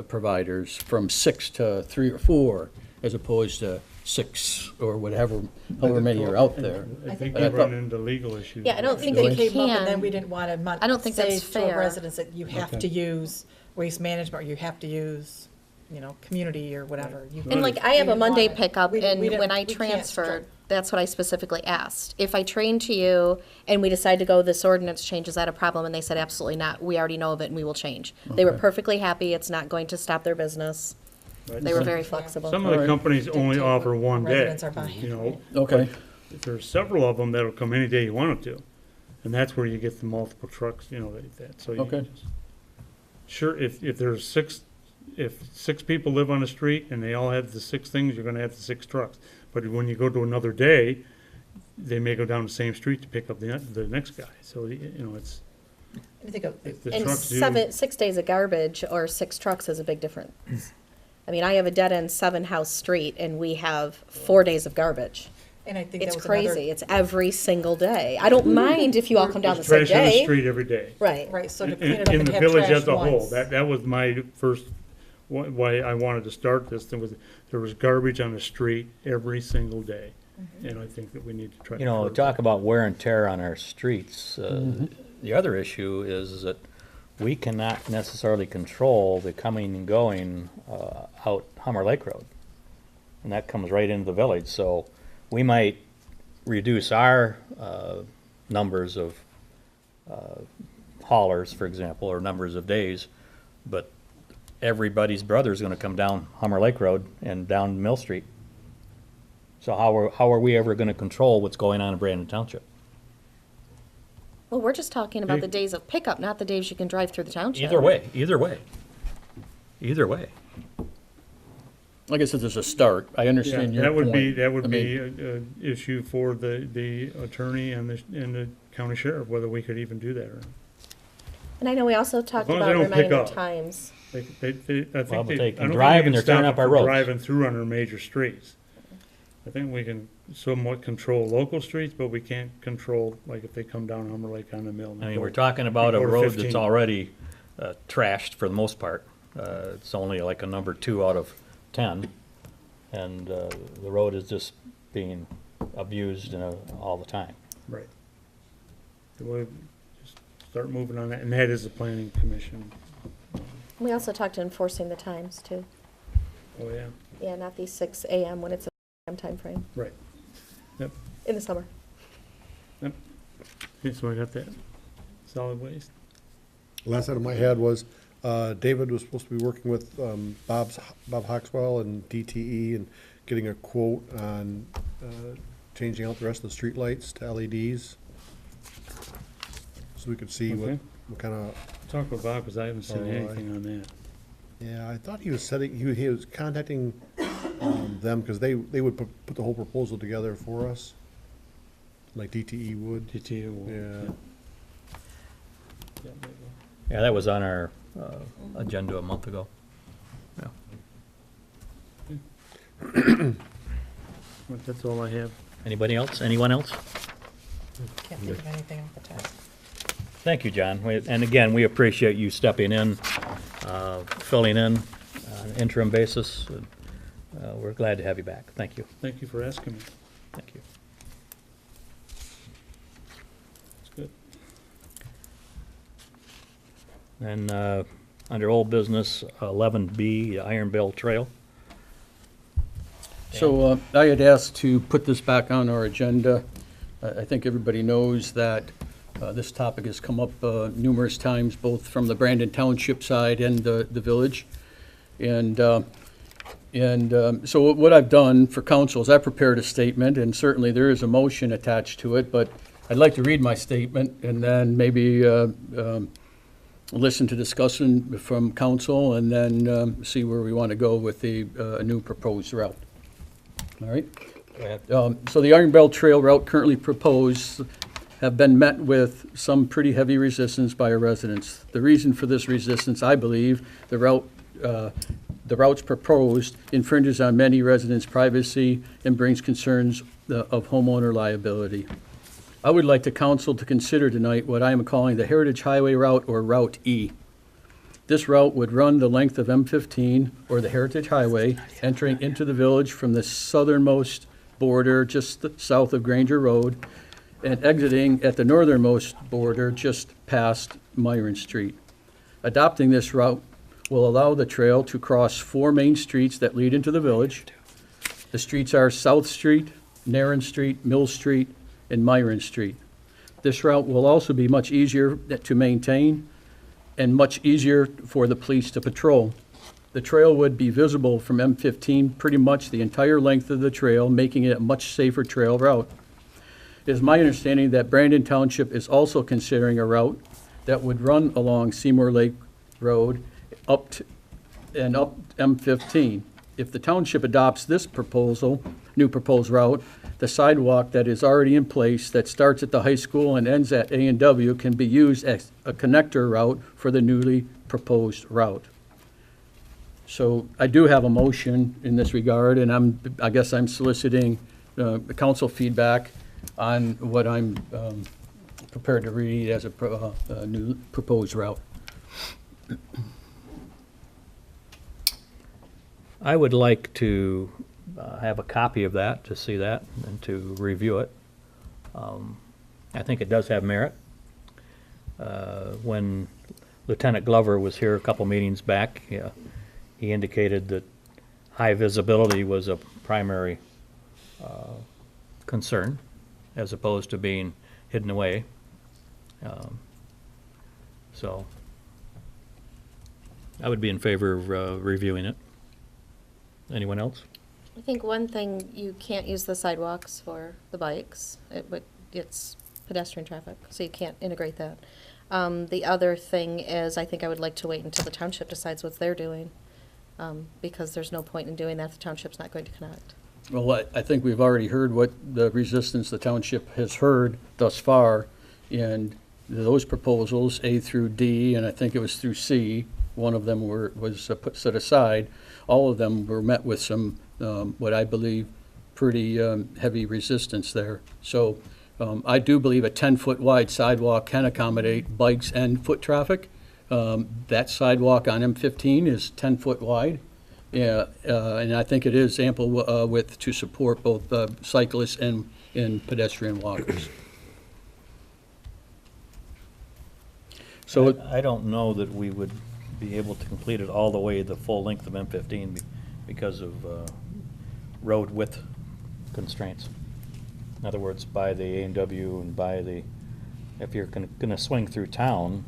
providers from 6 to 3 or 4, as opposed to 6 or whatever, however many are out there. I think But we I run thought- into legal issues. Yeah, I don't think They they came up, and then we can. didn't want to I don't think say that's to our fair. residents that you have to use waste management, or you have to use, community or whatever. You- And like, I have we a didn't Monday want it. pickup, We and didn't- when I we can't transferred, that's what I specifically asked. If I train to you and we decide to go this ordinance change, is that a problem? And they said, absolutely not. We already know of it and we will change. They were Okay. perfectly happy. It's not going to stop their business. Right. They were Some- very flexible. Some of the Alright. companies only Dictate offer what one day, residents are buying. Okay, There's several of them that'll come any day you want them to. And that's where you get the multiple trucks, so you Okay. just. Sure, if there's if 6 people live on the street and they all have the 6 things, you're gonna have the 6 trucks. But when you go to another day, they may go down the same street to pick up the next guy, so, it's, I think of- if the And trucks do. 6 days of garbage or 6 trucks is a big difference. I mean, I have a dead-end 7-house street, and we have 4 days of garbage. And I think that It's was another. crazy. It's every single day. I don't mind if you all come down the There's same trash on the day. street every day. Right. Right, so to In clean it up in and the have village trash as a whole, once. that was my first, why I wanted to start this, there was garbage on the street every single day. And I think that we need to try. to curb Talk that. about wear and tear on our streets. The other issue is that we cannot necessarily control the coming and going out Hummer Lake Road. And that comes right into the village, so we might reduce our numbers of haulers, for example, or numbers of days, but everybody's brother's gonna come down Hummer Lake Road and down Mill Street. So how are we ever gonna control what's going on in Brandon Township? Well, we're just talking about the days of pickup, not the days you can drive through the township. Either way, either way. Either way. Like I said, there's a start. I understand your point. That would I be mean, an issue for the attorney and the county sheriff, whether we could even do that or not. And I know we also talked long as they about don't pick reminder up. times. I Well, think but they I can don't think drive we and can they're tearing stop up our them from roads. driving through on our major streets. I think we can somewhat control local streets, but we can't control, like if they come down Humber Lake on the mill. I mean, we're talking about a Go to road 15. that's already trashed for the most part. It's only like a number 2 out of 10. And the road is just being abused all the time. Right. So we'll just start moving on that, and that is the planning commission. We also talked enforcing the times too. Oh, yeah, Yeah, not the 6 a.m. when it's a time frame right. Yep, in the summer. yep. Okay, so I got that. Solid waste. Last item I had was, David was supposed to be working with Bob Hoxwell and DTE and getting a quote on changing out the rest of the streetlights to LEDs. So we could see Okay. what kind of, Talk with Bob, because I haven't seen All right. anything on that. yeah, I thought he was he was contacting them because they would put the whole proposal together for us, like DTE would. DTA will. Yeah. Yeah, they will. Yeah, that was on our agenda a month ago. Well, that's all I have. Anybody else? Anyone else? Can't think of anything off the top. Thank you, John. And again, we appreciate you stepping in, filling in on an interim basis. We're glad to have you back. Thank you. Thank you for asking me. Thank you. It's good. And under old business, 11B, Iron Bell Trail. So I had asked to put this back on our agenda. I think everybody knows that this topic has come up numerous times, both from the Brandon Township side and the village. And so what I've done for council is I prepared a statement, and certainly there is a motion attached to it, but I'd like to read my statement and then maybe listen to discussion from council and then see where we want to go with the new proposed route. All right? Go ahead. So the Iron Bell Trail route currently proposed have been met with some pretty heavy resistance by our residents. The reason for this resistance, I believe, the routes proposed infringes on many residents' privacy and brings concerns of homeowner liability. I would like the council to consider tonight what I am calling the Heritage Highway Route, or Route E. This route would run the length of M15, or the Heritage Highway, entering into the village from the southernmost border just south of Granger Road, and exiting at the northernmost border just past Myron Street. Adopting this route will allow the trail to cross 4 main streets that lead into the village. The streets are South Street, Narren Street, Mill Street, and Myron Street. This route will also be much easier to maintain and much easier for the police to patrol. The trail would be visible from M15 pretty much the entire length of the trail, making it a much safer trail route. It is my understanding that Brandon Township is also considering a route that would run along Seymour Lake Road up M15. If the township adopts this new proposed route, the sidewalk that is already in place that starts at the high school and ends at A&W can be used as a connector route for the newly proposed route. So I do have a motion in this regard, and I guess I'm soliciting council feedback on what I'm prepared to read as a new proposed route. I would like to have a copy of that, to see that, and to review it. I think it does have merit. When Lieutenant Glover was here a couple meetings back, he indicated that high visibility was a primary concern, as opposed to being hidden away. So I would be in favor of reviewing it. Anyone else? I think one thing, you can't use the sidewalks for the bikes. It's pedestrian traffic, so you can't integrate that. The other thing is, I think I would like to wait until the township decides what they're doing, because there's no point in doing that if the township's not going to connect. Well, I think we've already heard what the resistance the township has heard thus far, and those proposals, A through D, and I think it was through C, one of them was set aside. All of them were met with some, what I believe, pretty heavy resistance there. So I do believe a 10-foot wide sidewalk can accommodate bikes and foot traffic. That sidewalk on M15 is 10 foot wide. Yeah, and I think it is ample width to support both cyclists and pedestrian walkers. So, I don't know that we would be able to complete it all the way the full length of M15 because of road width constraints. In other words, by the A&W and by the, if you're gonna swing through town,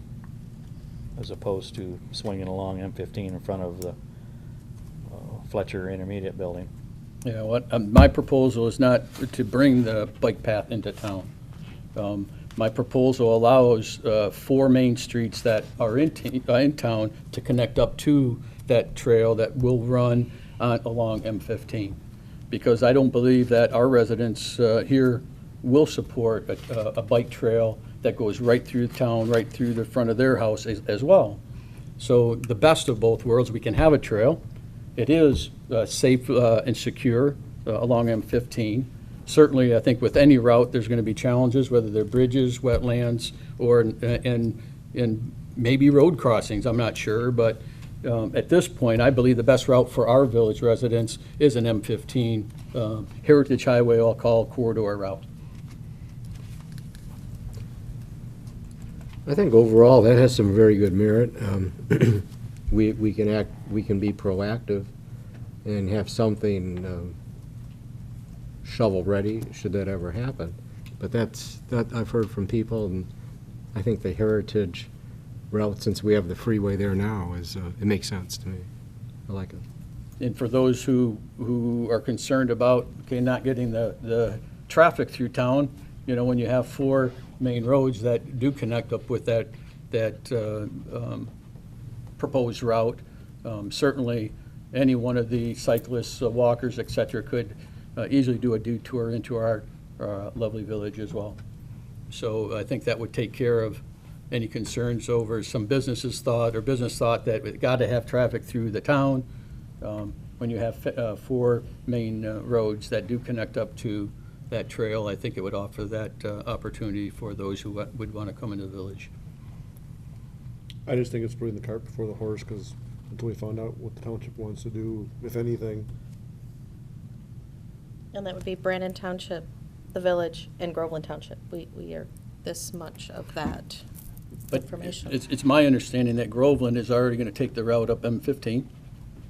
as opposed to swinging along M15 in front of the Fletcher Intermediate Building. yeah, my proposal is not to bring the bike path into town. My proposal allows 4 main streets that are in town to connect up to that trail that will run along M15. Because I don't believe that our residents here will support a bike trail that goes right through town, right through the front of their house as well. So the best of both worlds, we can have a trail. It is safe and secure along M15. Certainly, I think with any route, there's going to be challenges, whether they're bridges, wetlands, or and maybe road crossings, I'm not sure. But at this point, I believe the best route for our village residents is an M15 Heritage Highway, I'll call corridor route. I think overall, that has some very good merit. We can be proactive and have something shovel-ready, should that ever happen. But that I've heard from people, and I think the Heritage route, since we have the freeway there now, it makes sense to me. I like it. And for those who are concerned about not getting the traffic through town, when you have 4 main roads that do connect up with that proposed route, certainly any one of the cyclists, walkers, et cetera, could easily do a detour into our lovely village as well. So I think that would take care of any concerns over some business thought that we got to have traffic through the town. When you have 4 main roads that do connect up to that trail, I think it would offer that opportunity for those who would want to come into the village. I just think it's putting the cart before the horse, because until we find out what the township wants to do, if anything. And that would be Brandon Township, the village, and Groveland Township. We are this much of that But information. it's my understanding that Groveland is already going to take the route up M15,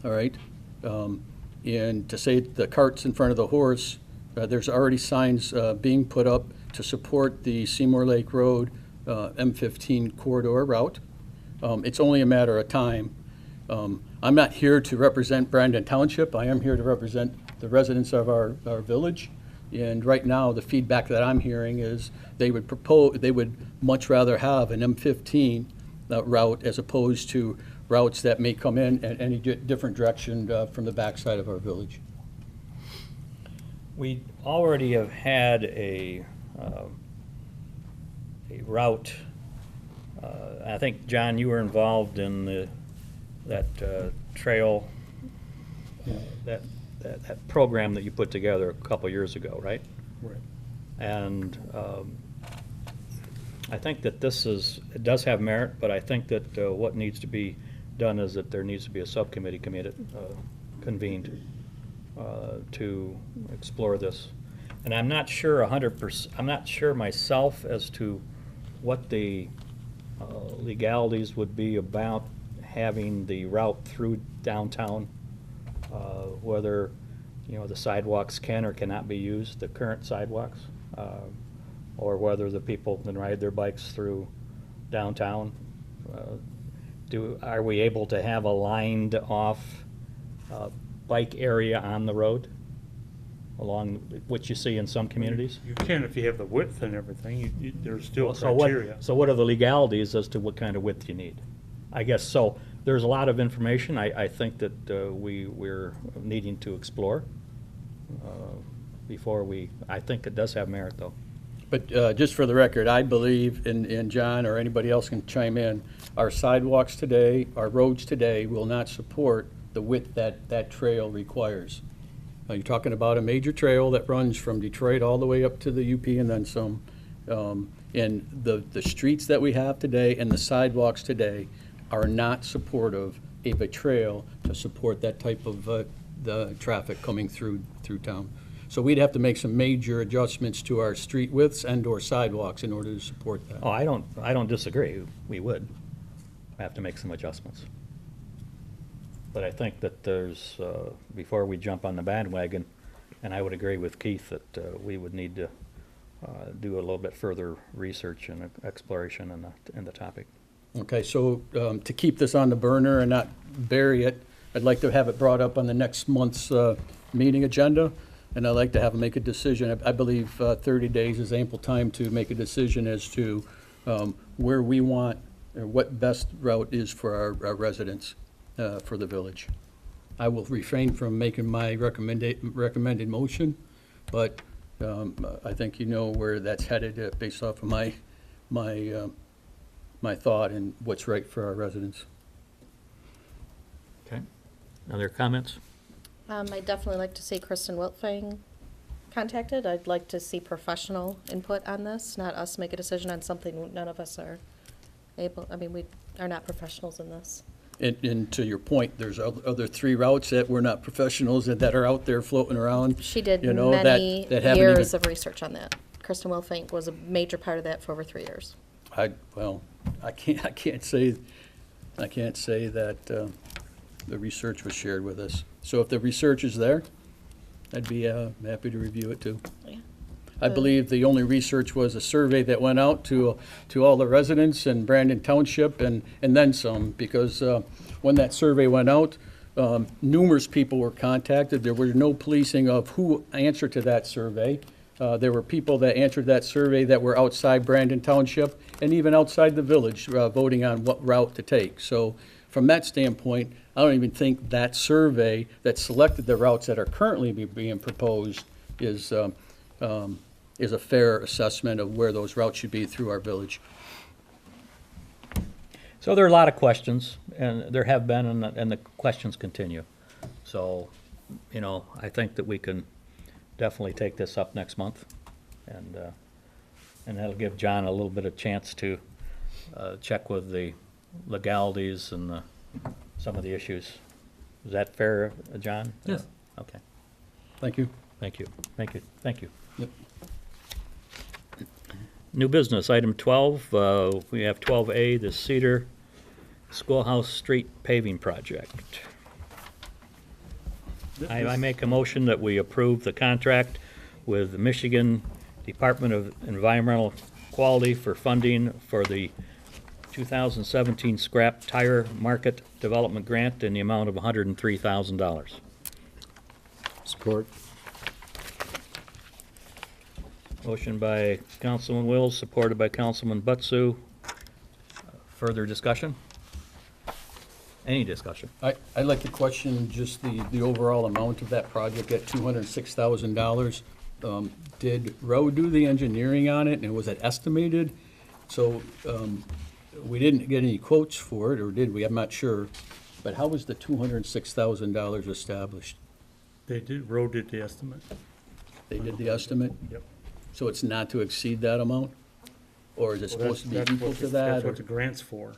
all right? And to say the cart's in front of the horse, there's already signs being put up to support the Seymour Lake Road M15 corridor route. It's only a matter of time. I'm not here to represent Brandon Township. I am here to represent the residents of our village. And right now, the feedback that I'm hearing is they would much rather have an M15 route as opposed to routes that may come in any different direction from the backside of our village. We already have had a route. I think, John, you were involved in that trail, that program that you put together a couple years ago, right? Right. And I think that it does have merit, but I think that what needs to be done is that there needs to be a subcommittee convened to explore this. And I'm not sure 100%, I'm not sure myself as to what the legalities would be about having the route through downtown, whether, the sidewalks can or cannot be used, the current sidewalks, or whether the people can ride their bikes through downtown. Are we able to have a lined off bike area on the road? along what you see in some communities? You can if you have the width and everything, there's still So what, criteria. so what are the legalities as to what kind of width you need? I guess, so, there's a lot of information I think that we're needing to explore before I think it does have merit, though. But just for the record, I believe, and John or anybody else can chime in, our sidewalks today, our roads today will not support the width that trail requires. You're talking about a major trail that runs from Detroit all the way up to the UP and then some. And the streets that we have today and the sidewalks today are not supportive of a trail to support that type of the traffic coming through town. So we'd have to make some major adjustments to our street widths and/or sidewalks in order to support that. Oh, I don't disagree. We would have to make some adjustments. But I think that there's, before we jump on the bandwagon, and I would agree with Keith that we would need to do a little bit further research and exploration in the topic. Okay, so to keep this on the burner and not bury it, I'd like to have it brought up on the next month's meeting agenda, and I'd like to make a decision. I believe 30 days is ample time to make a decision as to where we want, or what best route is for our residents for the village. I will refrain from making my recommended motion, but I think you know where that's headed based off of my thought and what's right for our residents. Okay. Other comments? I'd definitely like to see Kristen Wiltfang contacted. I'd like to see professional input on this, not us make a decision on something none of us are able, I mean, we are not professionals in this. And to your point, there's other 3 routes that we're not professionals that are out there floating around. She did you know, many that haven't years even- of research on that. Kristen Wilfang was a major part of that for over 3 years. I can't say that the research was shared with us. So if the research is there, I'd be happy to review it too. Yeah. I believe the only research was a survey that went out to all the residents in Brandon Township and then some, because when that survey went out, numerous people were contacted. There were no policing of who answered to that survey. There were people that answered that survey that were outside Brandon Township and even outside the village voting on what route to take. So from that standpoint, I don't even think that survey that selected the routes that are currently being proposed is a fair assessment of where those routes should be through our village. So there are a lot of questions, and there have been, and the questions continue. So, you know, I think that we can definitely take this up next month, and that'll give John a little bit of chance to check with the legalities and some of the issues. Is that fair, John? Yes. Okay. Thank you. Thank you. Thank you. Thank you. Yep. New business, item 12, we have 12A, the Cedar Schoolhouse Street paving project. I make a motion that we approve the contract with the Michigan Department of Environmental Quality for funding for the 2017 Scrap Tire Market Development Grant in the amount of $103,000. Support. Motion by Councilman Wills, supported by Councilman Butsu. Further discussion? Any discussion? I'd like to question just the overall amount of that project at $206,000. Did Rowe do the engineering on it, and was it estimated? So we didn't get any quotes for it, or did we? I'm not sure. But how was the $206,000 established? They did, Roe did the estimate. They did the estimate? Yep. So it's not to exceed that amount? Or is it Well, supposed to be that's equal what to the- that? That's or- what the grant's for.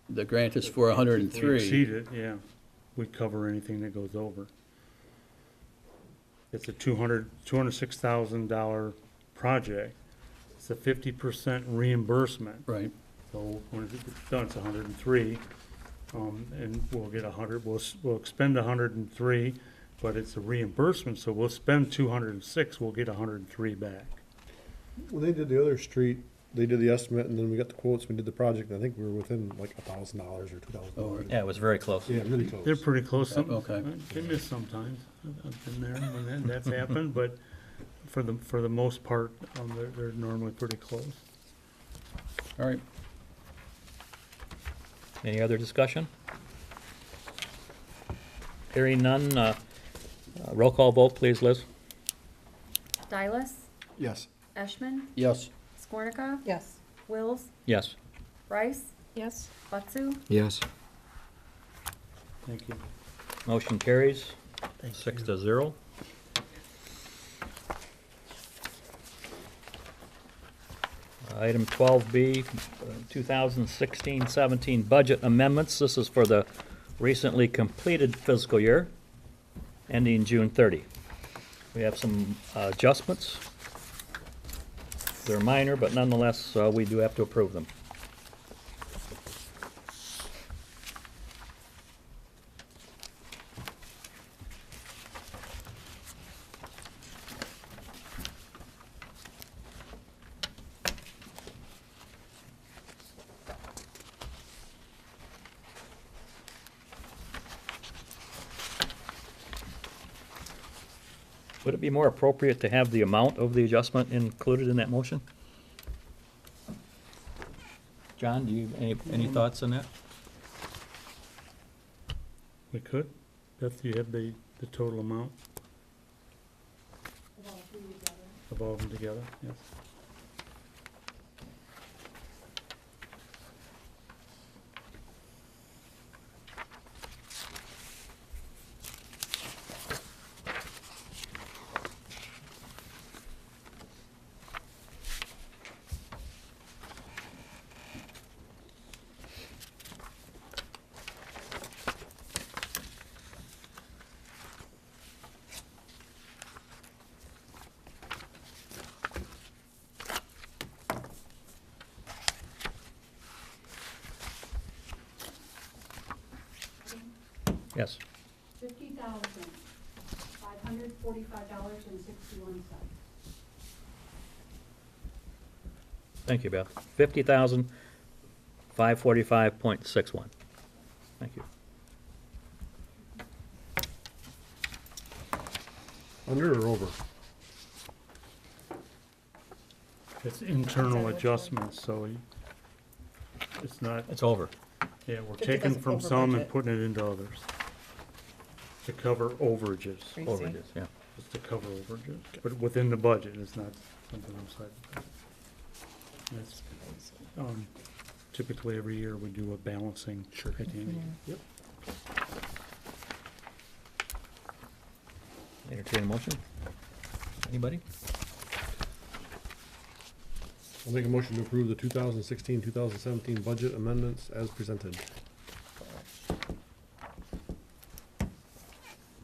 The grant is for If we 103. exceed it, yeah, we'd cover anything that goes over. It's a $206,000 project. It's a 50% reimbursement. Right. So when it's done, it's 103, and we'll get 100, we'll expend 103, but it's a reimbursement, so we'll spend 206, we'll get 103 back. When they did the other street, they did the estimate, and then we got the quotes, we did the project, and I think we were within like $1,000 or $2,000. Yeah, it was very close. Yeah, really close. They're pretty close. Some- Okay. They miss sometimes. I've been there when that's happened, but for the most part, they're normally pretty close. All right. Any other discussion? Hearing none, roll call vote, please, Liz. Dilus, Yes. Eshman, Yes. Skornica, Yes. Wills, Yes. Rice, Yes. Butsu, Yes. Thank you. Motion carries 6-0. Item 12B, 2016-17 budget amendments. This is for the recently completed fiscal year, ending June 30. We have some adjustments. They're minor, but nonetheless, we do have to approve them. Would it be more appropriate to have the amount of the adjustment included in that motion? John, do you, any thoughts on that? We could. Beth, do you have the total amount? Of all of them together, yes. Yes. $50,545.61. Thank you, Beth. 50,545.61. Thank you. Under or over? It's internal adjustments, so it's not, It's over. yeah, we're 50,000 taking from over some and budget. putting it into others. To cover overages, Crazy. Overages, yeah. just to cover overages, but within the budget, it's not something outside the budget. That's, typically every year we do a balancing at the end of the year. Entertain a motion? Anybody? I'll make a motion to approve the 2016-2017 budget amendments as presented.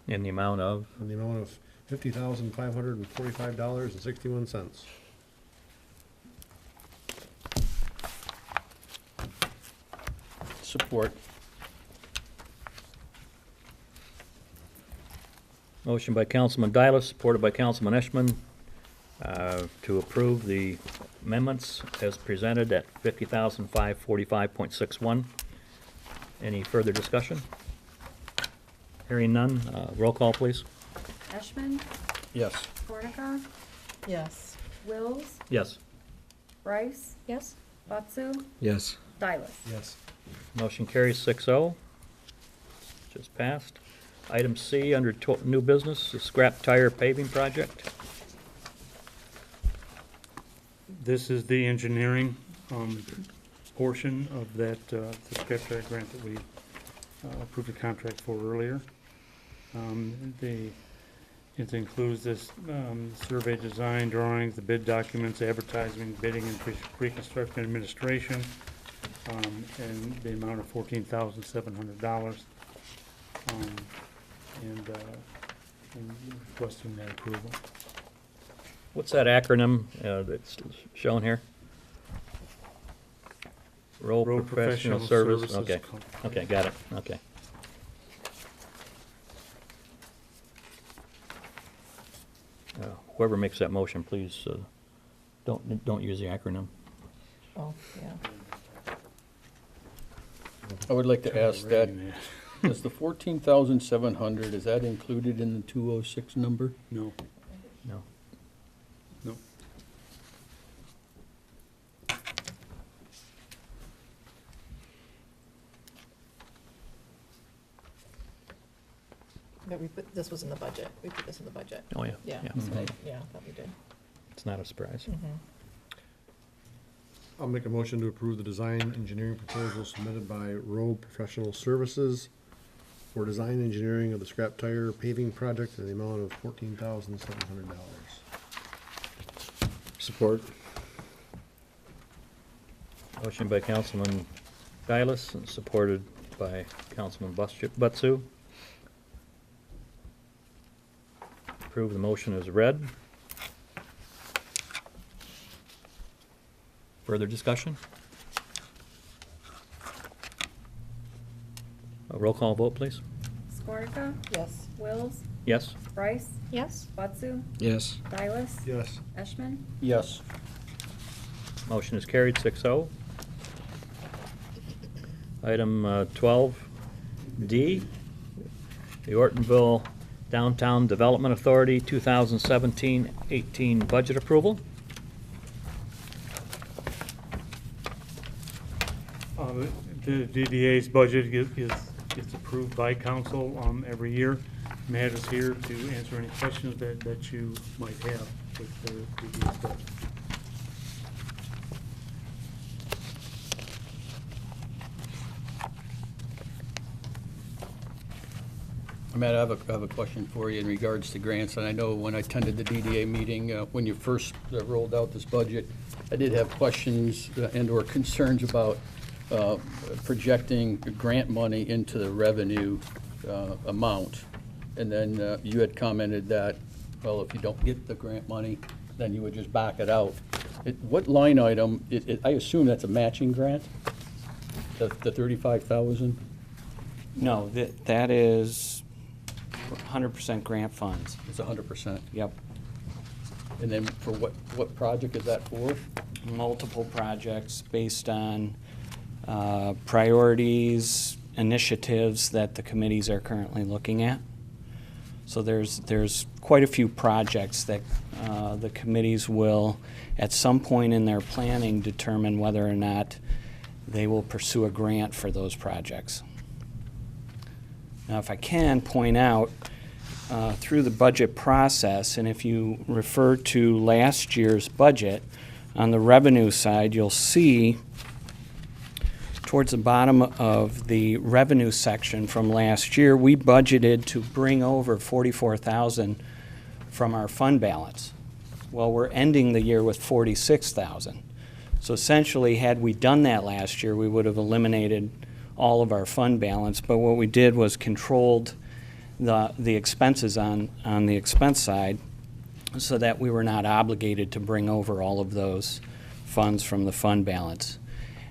In the amount of, In the amount of $50,545.61. Support. motion by Councilman Dylas, supported by Councilman Eschman, to approve the amendments as presented at 50,545.61. Any further discussion? Hearing none, roll call, please. Eshman, Yes. Skornica, Yes. Wills, Yes. Rice, Yes. Butsu, Yes. Dilus. Yes. Motion carries 6-0. Just passed. Item C, under new business, the scrap tire paving project. This is the engineering, portion of that, the scrap tire grant that we, approved a contract for earlier. It includes this, survey design, drawings, the bid documents, advertising, bidding, and pre-construction administration, and the amount of $14,700. And requesting that approval. What's that acronym that's shown here? Road Road Professional Professional Service, Services okay. Company. Okay, got it, okay. Whoever makes that motion, please, don't use the acronym. Oh, yeah. I would like to ask that, Rating is the 14,700, is that included in the 206 number? No. No. No. But we put, this was in the budget. We put this in the budget. Oh, yeah. Yeah, Yeah. so I thought we did. It's not a surprise. I'll make a motion to approve the design engineering proposal submitted by Rowe Professional Services for design engineering of the scrap tire paving project in the amount of $14,700. Support. Motion by Councilman Guylis and supported by Councilman Butsu. Approve the motion as read. Further discussion? A roll call vote, please. Skorica, Yes. Wills, Yes? Rice, Yes? Butsu, Yes. Guylis, Yes. Eshman. Yes. Motion is carried 6-0. Item 12D, the Ortonville Downtown Development Authority 2017-18 budget approval. The DDA's budget gets approved by council every year. Matt is here to answer any questions that you might have with the DDA's budget. Matt, I have a question for you in regards to grants, and I know when I attended the DDA meeting, when you first rolled out this budget, I did have questions and/or concerns about projecting grant money into the revenue amount. And then you had commented that, well, if you don't get the grant money, then you would just back it out. What line item, I assume that's a matching grant? The 35,000? No, that is 100% grant funds. It's 100%. Yep. And then for what project is that for? Multiple projects based on priorities, initiatives that the committees are currently looking at. So there's quite a few projects that the committees will, at some point in their planning, determine whether or not they will pursue a grant for those projects. Now, if I can point out, through the budget process, and if you refer to last year's budget, on the revenue side, you'll see towards the bottom of the revenue section from last year, we budgeted to bring over $44,000 from our fund balance. Well, we're ending the year with $46,000. So essentially, had we done that last year, we would have eliminated all of our fund balance, but what we did was controlled the expenses on the expense side so that we were not obligated to bring over all of those funds from the fund balance.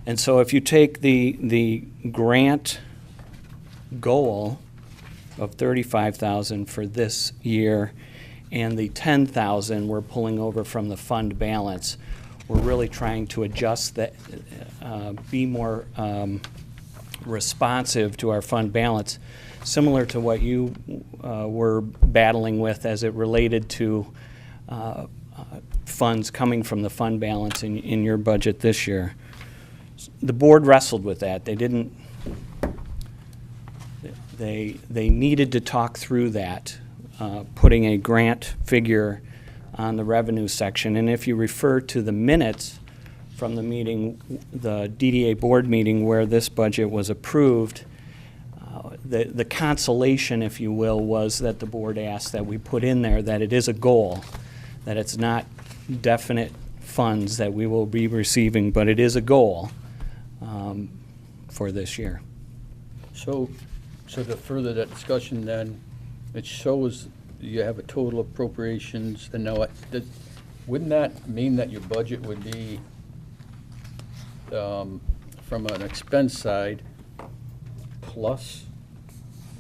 And so if you take the grant goal of $35,000 for this year and the $10,000 we're pulling over from the fund balance, we're really trying to adjust that, be more responsive to our fund balance, similar to what you were battling with as it related to funds coming from the fund balance in your budget this year. The board wrestled with that. They didn't. They needed to talk through that, putting a grant figure on the revenue section. And if you refer to the minutes from the meeting, the DDA board meeting where this budget was approved, the consolation, if you will, was that the board asked that we put in there that it is a goal, that it's not definite funds that we will be receiving, but it is a goal for this year. So to further that discussion then, it shows you have a total appropriations, and now, wouldn't that mean that your budget would be, from an expense side, plus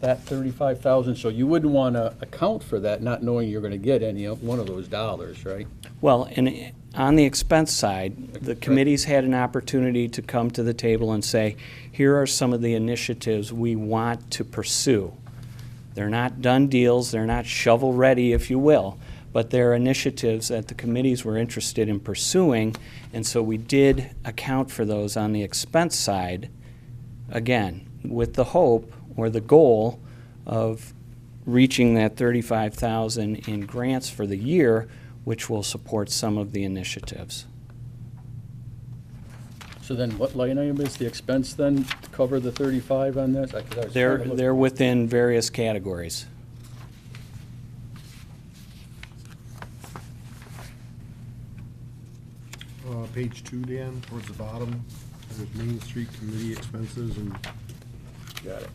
that 35,000, so you wouldn't want to account for that, not knowing you're going to get any one of those dollars, right? Well, and on the expense side, the committee's had an opportunity to come to the table and say, here are some of the initiatives we want to pursue. They're not done deals, they're not shovel-ready, if you will, but they're initiatives that the committees were interested in pursuing, and so we did account for those on the expense side, again, with the hope or the goal of reaching that 35,000 in grants for the year, which will support some of the initiatives. So then what line item is the expense then to cover the 35 on this? They're within various categories. Page 2, Dan, towards the bottom, there's Main Street Committee expenses, and Got it.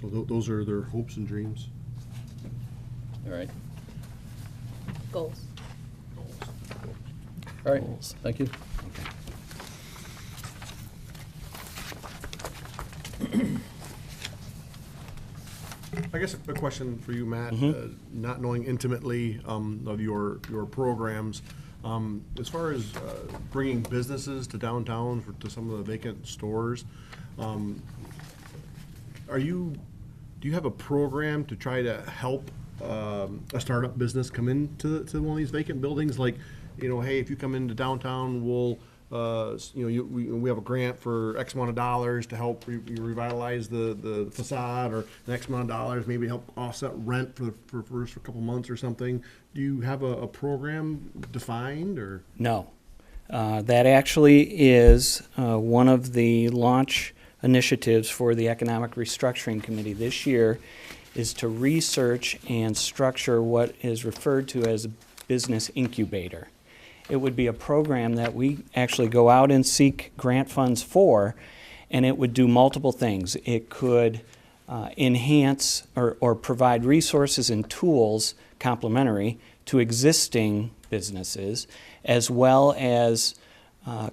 so those are their hopes and dreams. All right. Goals. All right, Goals. thank you. I guess a question for you, Matt, not knowing intimately of your programs, as far as bringing businesses to downtown to some of the vacant stores, do you have a program to try to help a startup business come into one of these vacant buildings? Like, hey, if you come into downtown, we'll we have a grant for X amount of dollars to help revitalize the facade, or the X amount of dollars maybe help offset rent for the first couple months or something. Do you have a program defined, or? No. That actually is one of the launch initiatives for the Economic Restructuring Committee this year, is to research and structure what is referred to as a business incubator. It would be a program that we actually go out and seek grant funds for, and it would do multiple things. It could enhance or provide resources and tools complementary to existing businesses, as well as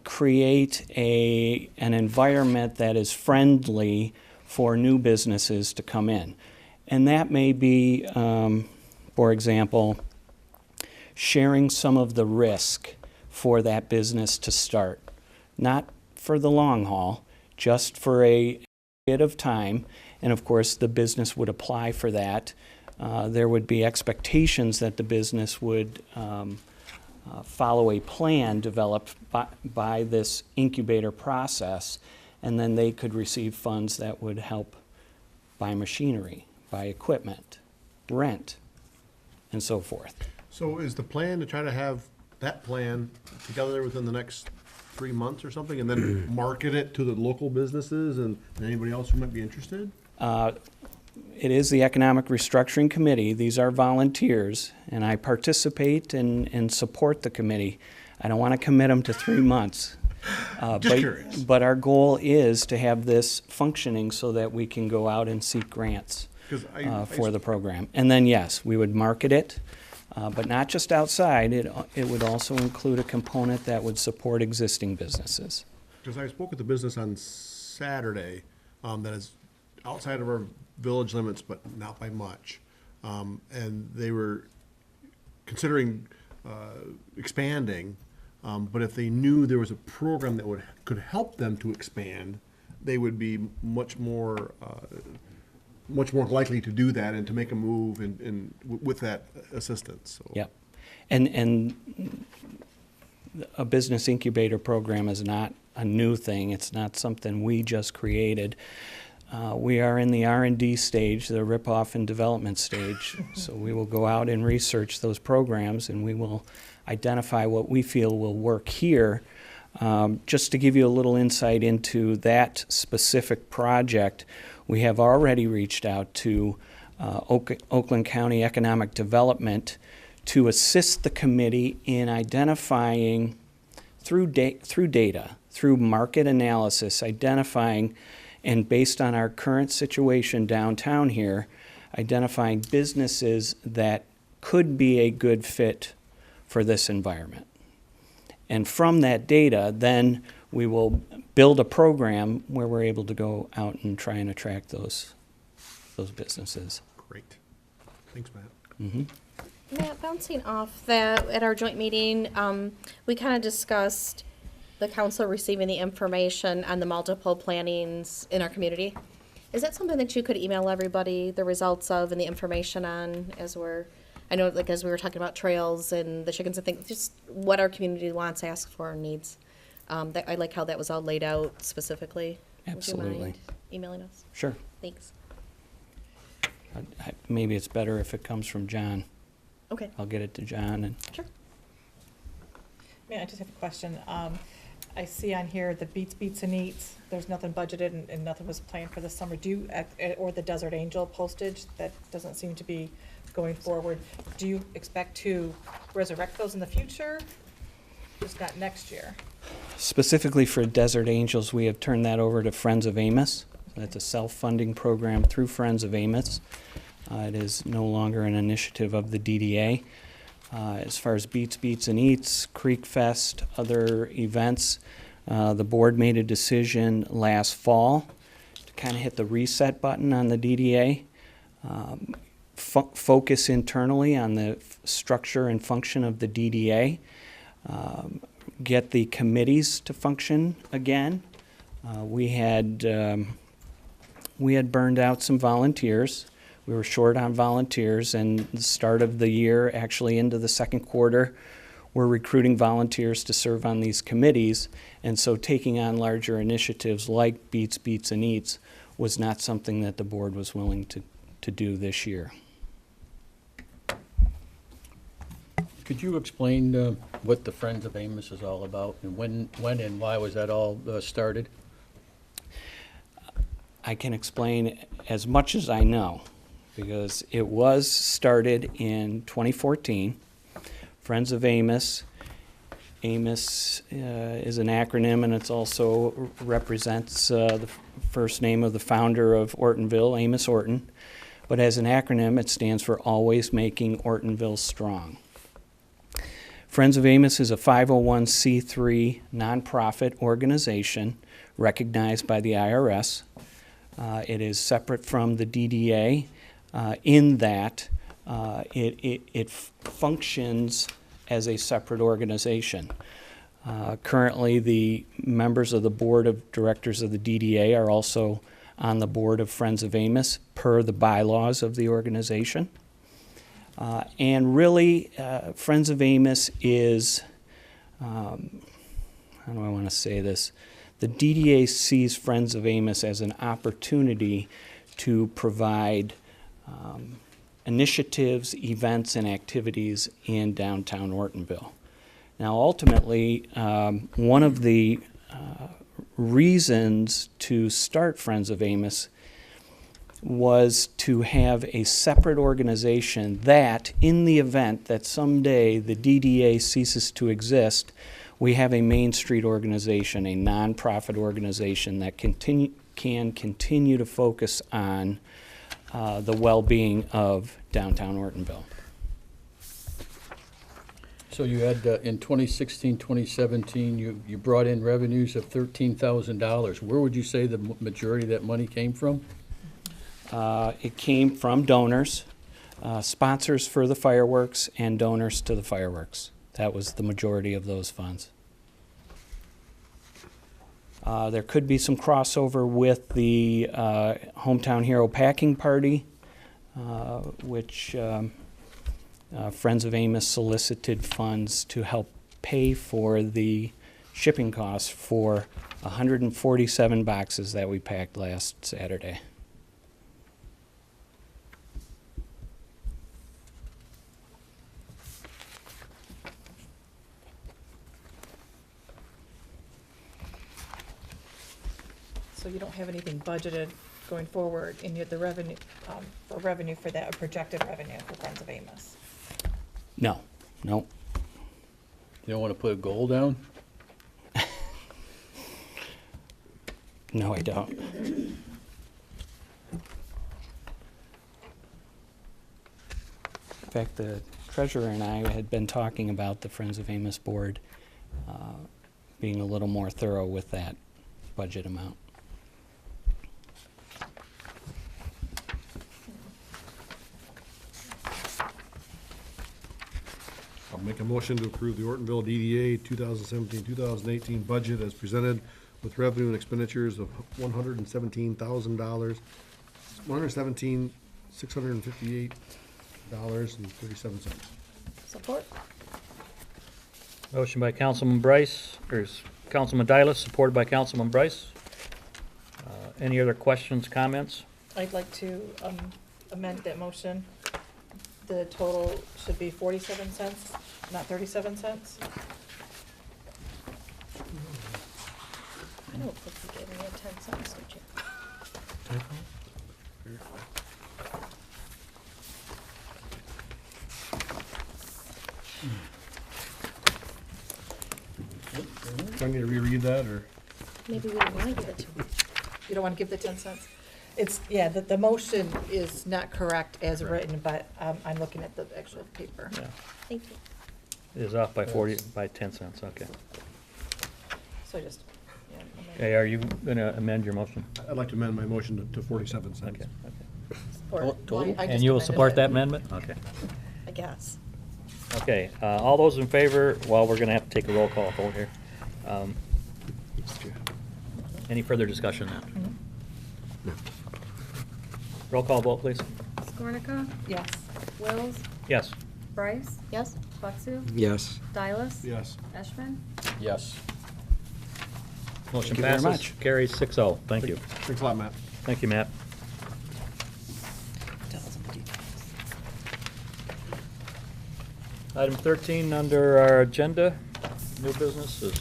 create an environment that is friendly for new businesses to come in. And that may be, for example, sharing some of the risk for that business to start. Not for the long haul, just for a bit of time. And of course, the business would apply for that. There would be expectations that the business would follow a plan developed by this incubator process, and then they could receive funds that would help buy machinery, buy equipment, rent, and so forth. So is the plan to try to have that plan together within the next 3 months or something, and then market it to the local businesses and anybody else who might be interested? It is the Economic Restructuring Committee. These are volunteers, and I participate and support the committee. I don't want to commit them to 3 months. Just curious. But our goal is to have this functioning so that we can go out and seek grants 'Cause for the program. And then, yes, we would market it. But not just outside, it would also include a component that would support existing businesses. Because I spoke with the business on Saturday that is outside of our village limits, but not by much. And they were considering expanding, but if they knew there was a program that could help them to expand, they would be much more likely to do that and to make a move with that assistance. So. Yep. And a business incubator program is not a new thing. It's not something we just created. We are in the R&D stage, the rip-off and development stage. So we will go out and research those programs, and we will identify what we feel will work here. Just to give you a little insight into that specific project, we have already reached out to Oakland County Economic Development to assist the committee in identifying, through data, through market analysis, identifying, and based on our current situation downtown here, identifying businesses that could be a good fit for this environment. And from that data, then we will build a program where we're able to go out and try and attract those businesses. Great. Thanks, Matt. Mm-hmm. Matt, bouncing off that, at our joint meeting, we kind of discussed the council receiving the information on the multiple plannings in our community. Is that something that you could email everybody the results of and the information on I know, like, as we were talking about trails and the chickens and things, just what our community wants, asks for, and needs. I like how that was all laid out specifically. Absolutely. Would you mind emailing us? Sure. Thanks. Maybe it's better if it comes from John. Okay. I'll get it to John and. Sure. May I just have a question? I see on here the Beats and Eats, there's nothing budgeted and nothing was planned for this summer. Or the Desert Angel postage, that doesn't seem to be going forward. Do you expect to resurrect those in the future? Just not next year? Specifically for Desert Angels, we have turned that over to Friends of Amos. That's a self-funding program through Friends of Amos. It is no longer an initiative of the DDA. As far as Beats and Eats, Creek Fest, other events, the board made a decision last fall to kind of hit the reset button on the DDA, focus internally on the structure and function of the DDA, get the committees to function again. We had burned out some volunteers. We were short on volunteers, and the start of the year, actually into the second quarter, we're recruiting volunteers to serve on these committees, and so taking on larger initiatives like Beats and Eats was not something that the board was willing to do this year. Could you explain what the Friends of Amos is all about, and when and why was that all started? I can explain as much as I know, because it was started in 2014. Friends of Amos. Amos is an acronym, and it also represents the first name of the founder of Ortonville, Amos Orton. But as an acronym, it stands for Always Making Ortonville Strong. Friends of Amos is a 501c3 nonprofit organization recognized by the IRS. It is separate from the DDA in that it functions as a separate organization. Currently, the members of the board of directors of the DDA are also on the board of Friends of Amos per the bylaws of the organization. And really, Friends of Amos is, how do I want to say this? The DDA sees Friends of Amos as an opportunity to provide initiatives, events, and activities in downtown Ortonville. Now, ultimately, one of the reasons to start Friends of Amos was to have a separate organization that, in the event that someday the DDA ceases to exist, we have a Main Street organization, a nonprofit organization that can continue to focus on the well-being of downtown Ortonville. So you had, in 2016, 2017, you brought in revenues of $13,000. Where would you say the majority of that money came from? It came from donors, sponsors for the fireworks, and donors to the fireworks. That was the majority of those funds. There could be some crossover with the Hometown Hero Packing Party, which Friends of Amos solicited funds to help pay for the shipping costs for 147 boxes that we packed last Saturday. So you don't have anything budgeted going forward in the revenue, for that, or projected revenue for Friends of Amos? No. You don't want to put a goal down? No, I don't. In fact, the treasurer and I had been talking about the Friends of Amos board being a little more thorough with that budget amount. I'll make a motion to approve the Ortonville DDA 2017-2018 budget as presented with revenue and expenditures of $117,000, $117,658.37. Support? Motion by Councilman Bryce, or Councilman Dylas, supported by Councilman Bryce. Any other questions, comments? I'd like to amend that motion. The total should be 47 cents, not 37 cents. I don't think you gave me a 10 cents, did you? Do I need to reread that, or? Maybe we don't want to give it to him. You don't want to give the 10 cents? It's, yeah, the motion is not correct as Right. written, but I'm looking at the actual paper. Yeah, Thank you. it is off by 10 cents, okay. So I just, yeah. amend- Okay, are you gonna amend your motion? I'd like to amend my motion to 47 cents. Okay, okay. Support. Total? I And just you will amended support it. that amendment? Okay. I guess. Okay, all those in favor, well, we're gonna have to take a roll call vote here. Any further discussion then? Roll call vote, please. Skornica, Yes. Wills, Yes. Bryce, Yes? Buxu, Yes. Dylas. Yes. Eshman. Yes. Motion Thank you very passes. much. Carries 6-0. Thank you. Thanks a lot, Matt. Thank you, Matt. Item 13 under our agenda, new business, is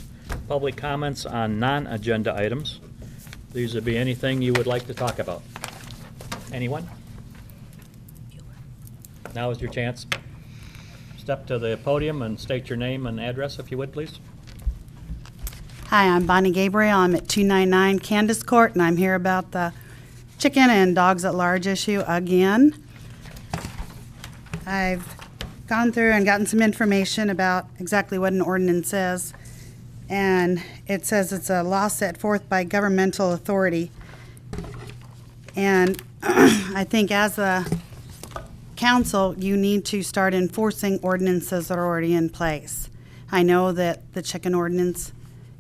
public comments on non-agenda items. These would be anything you would like to talk about. Anyone? Now is your chance. Step to the podium and state your name and address, if you would, please. Hi, I'm Bonnie Gabriel. I'm at 299 Candace Court, and I'm here about the chicken and dogs at large issue again. I've gone through and gotten some information about exactly what an ordinance is, and it says it's a law set forth by governmental authority. And I think as a council, you need to start enforcing ordinances that are already in place. I know that the chicken ordinance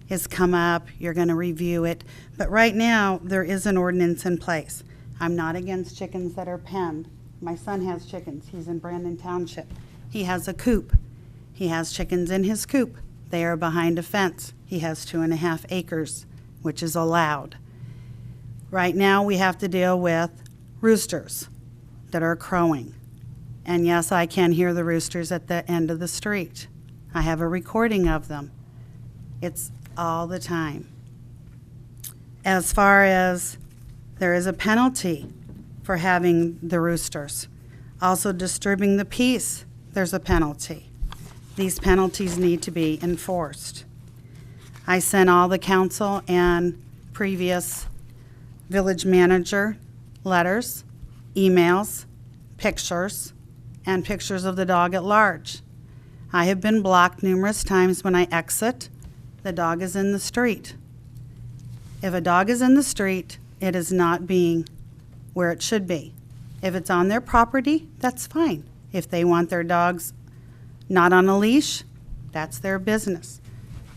has come up, you're going to review it, but right now, there is an ordinance in place. I'm not against chickens that are penned. My son has chickens, he's in Brandon Township. He has a coop. He has chickens in his coop. They are behind a fence. He has 2.5 acres, which is allowed. Right now, we have to deal with roosters that are crowing. And yes, I can hear the roosters at the end of the street. I have a recording of them. It's all the time. As far as there is a penalty for having the roosters. Also disturbing the peace, there's a penalty. These penalties need to be enforced. I sent all the council and previous village manager letters, emails, pictures, and pictures of the dog at large. I have been blocked numerous times when I exit. The dog is in the street. If a dog is in the street, it is not being where it should be. If it's on their property, that's fine. If they want their dogs not on a leash, that's their business.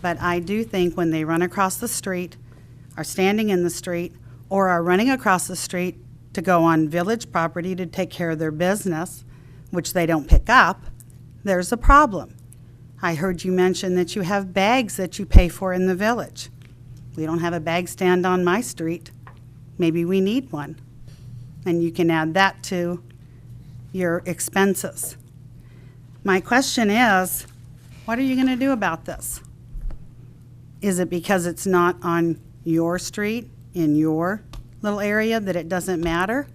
But I do think when they run across the street, are standing in the street, or are running across the street to go on village property to take care of their business, which they don't pick up, there's a problem. I heard you mention that you have bags that you pay for in the village. We don't have a bag stand on my street. Maybe we need one. And you can add that to your expenses. My question is, what are you going to do about this? Is it because it's not on your street, in your little area, that it doesn't matter?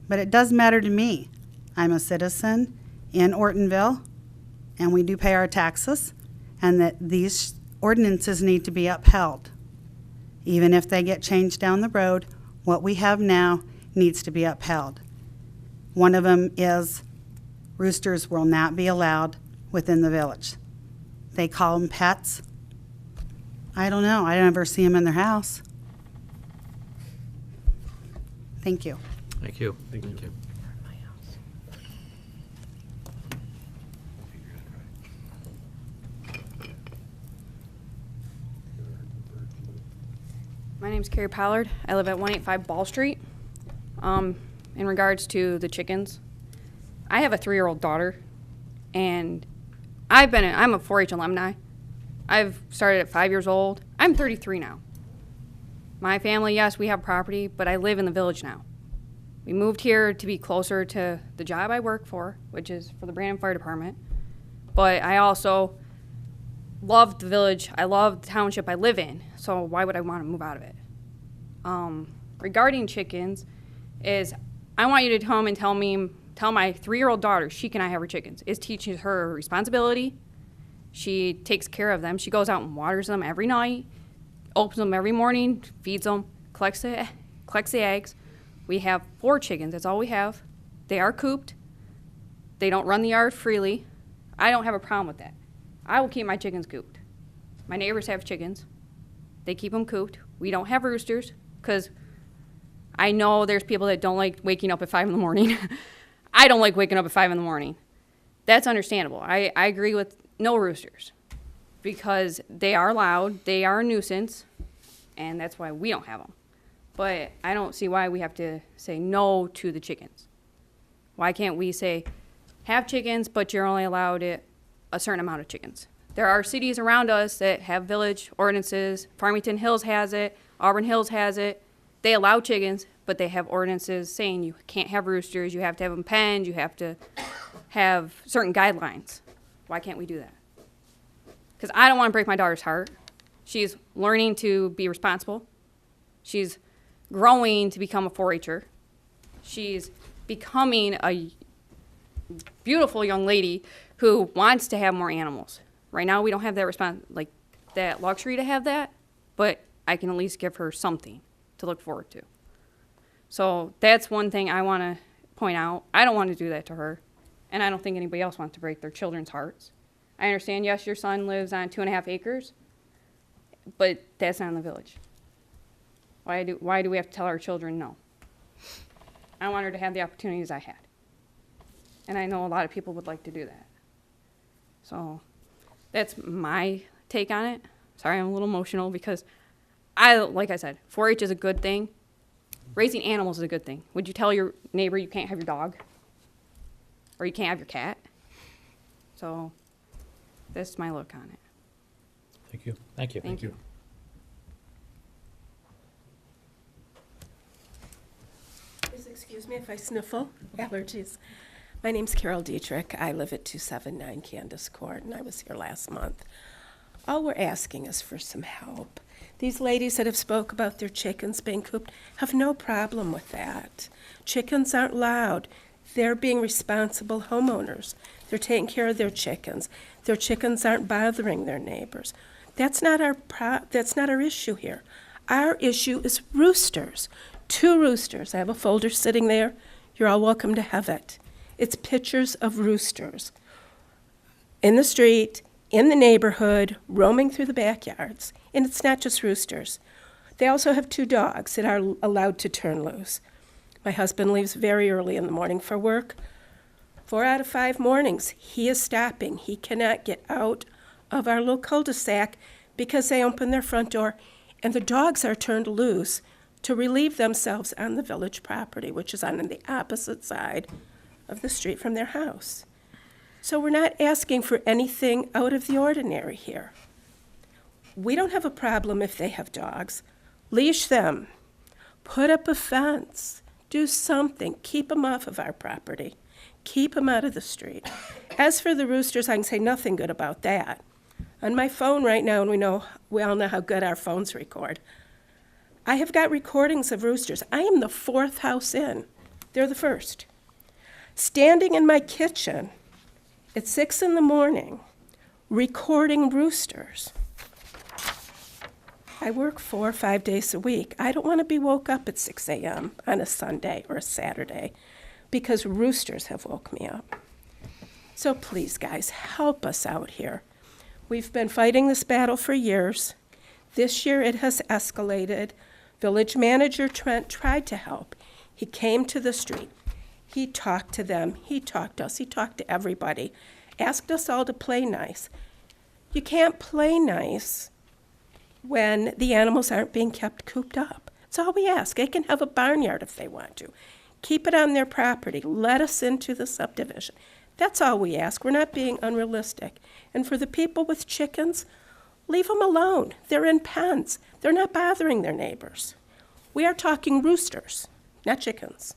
But it does matter to me. I'm a citizen in Ortonville, and we do pay our taxes, and that these ordinances need to be upheld. Even if they get changed down the road, what we have now needs to be upheld. One of them is roosters will not be allowed within the village. They call them pets. I don't know. I never see them in their house. Thank you. Thank you. Thank you. My name's Carrie Pollard. I live at 185 Ball Street. In regards to the chickens, I have a 3-year-old daughter, and I'm a 4-H alumni. I've started at 5 years old. I'm 33 now. My family, yes, we have property, but I live in the village now. We moved here to be closer to the job I work for, which is for the Brandon Fire Department. But I also love the village. I love the township I live in, so why would I want to move out of it? Regarding chickens, is I want you to come and tell my 3-year-old daughter she cannot have her chickens. It teaches her responsibility. She takes care of them. She goes out and waters them every night, opens them every morning, feeds them, collects the eggs. We have 4 chickens. That's all we have. They are cooped. They don't run the yard freely. I don't have a problem with that. I will keep my chickens cooped. My neighbors have chickens. They keep them cooped. We don't have roosters because I know there's people that don't like waking up at 5 in the morning. I don't like waking up at 5 in the morning. That's understandable. I agree with no roosters because they are loud, they are a nuisance, and that's why we don't have them. But I don't see why we have to say no to the chickens. Why can't we say, have chickens, but you're only allowed a certain amount of chickens? There are cities around us that have village ordinances. Farmington Hills has it. Auburn Hills has it. They allow chickens, but they have ordinances saying you can't have roosters, you have to have them penned, you have to have certain guidelines. Why can't we do that? Because I don't want to break my daughter's heart. She's learning to be responsible. She's growing to become a 4-H'er. She's becoming a beautiful young lady who wants to have more animals. Right now, we don't have that luxury to have that, but I can at least give her something to look forward to. So that's one thing I want to point out. I don't want to do that to her, and I don't think anybody else wants to break their children's hearts. I understand, yes, your son lives on 2.5 acres, but that's not in the village. Why do we have to tell our children no? I want her to have the opportunities I had. And I know a lot of people would like to do that. So that's my take on it. Sorry, I'm a little emotional because like I said, 4-H is a good thing. Raising animals is a good thing. Would you tell your neighbor you can't have your dog? Or you can't have your cat? So that's my look on it. Thank you. Thank you. Thank you. Please excuse me if I sniffle. Allergies. My name's Carol Dietrich. I live at 279 Candace Court, and I was here last month. All we're asking is for some help. These ladies that have spoke about their chickens being cooped have no problem with that. Chickens aren't loud. They're being responsible homeowners. They're taking care of their chickens. Their chickens aren't bothering their neighbors. That's not our issue here. Our issue is roosters. 2 roosters. I have a folder sitting there. You're all welcome to have it. It's pictures of roosters in the street, in the neighborhood, roaming through the backyards. And it's not just roosters. They also have 2 dogs that are allowed to turn loose. My husband leaves very early in the morning for work. 4 out of 5 mornings, he is stopping. He cannot get out of our little cul-de-sac because they open their front door and the dogs are turned loose to relieve themselves on the village property, which is on the opposite side of the street from their house. So we're not asking for anything out of the ordinary here. We don't have a problem if they have dogs. Leash them. Put up a fence. Do something. Keep them off of our property. Keep them out of the street. As for the roosters, I can say nothing good about that. On my phone right now, and we all know how good our phones record, I have got recordings of roosters. I am the 4th house in. They're the 1st. Standing in my kitchen at 6 in the morning, recording roosters. I work 4 or 5 days a week. I don't want to be woke up at 6 a.m. on a Sunday or a Saturday because roosters have woke me up. So please, guys, help us out here. We've been fighting this battle for years. This year it has escalated. Village manager Trent tried to help. He came to the street. He talked to them. He talked to us. He talked to everybody. Asked us all to play nice. You can't play nice when the animals aren't being kept cooped up. That's all we ask. They can have a barnyard if they want to. Keep it on their property. Let us into the subdivision. That's all we ask. We're not being unrealistic. And for the people with chickens, leave them alone. They're in pens. They're not bothering their neighbors. We are talking roosters, not chickens.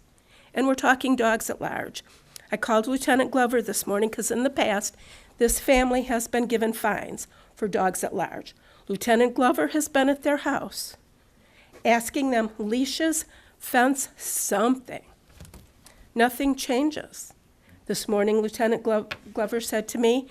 And we're talking dogs at large. I called Lieutenant Glover this morning because in the past, this family has been given fines for dogs at large. Lieutenant Glover has been at their house asking them leashes, fence, something. Nothing changes. This morning, Lieutenant Glover said to me,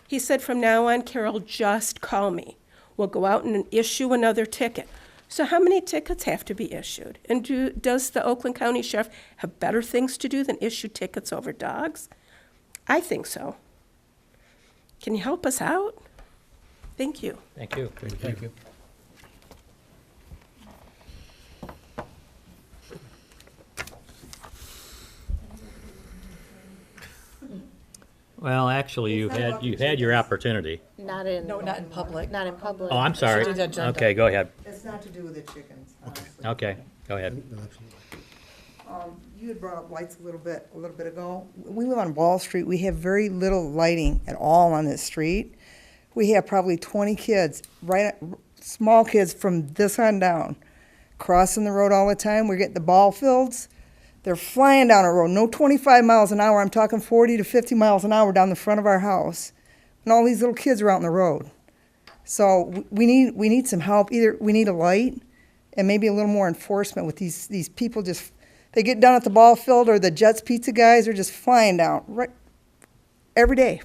he said, from now on, Carol, just call me. We'll go out and issue another ticket. So how many tickets have to be issued? And does the Oakland County Sheriff have better things to do than issue tickets over dogs? I think so. Can you help us out? Thank you. Thank you. Thank you. Well, actually, you had your opportunity. Not in. No, not in public. Not in public. Oh, I'm sorry. It's an agenda. Okay, go ahead. It's not to do with the chickens, honestly. Okay, go ahead. You had brought up lights a little bit ago. We live on Wall Street. We have very little lighting at all on this street. We have probably 20 kids, small kids from this on down, crossing the road all the time. We're getting the ball fields. They're flying down a road, no 25 miles an hour. I'm talking 40 to 50 miles an hour down the front of our house. And all these little kids are out in the road. So we need some help. Either we need a light and maybe a little more enforcement with these people just, they get down at the ball field, or the Jets Pizza guys are just flying down right every day.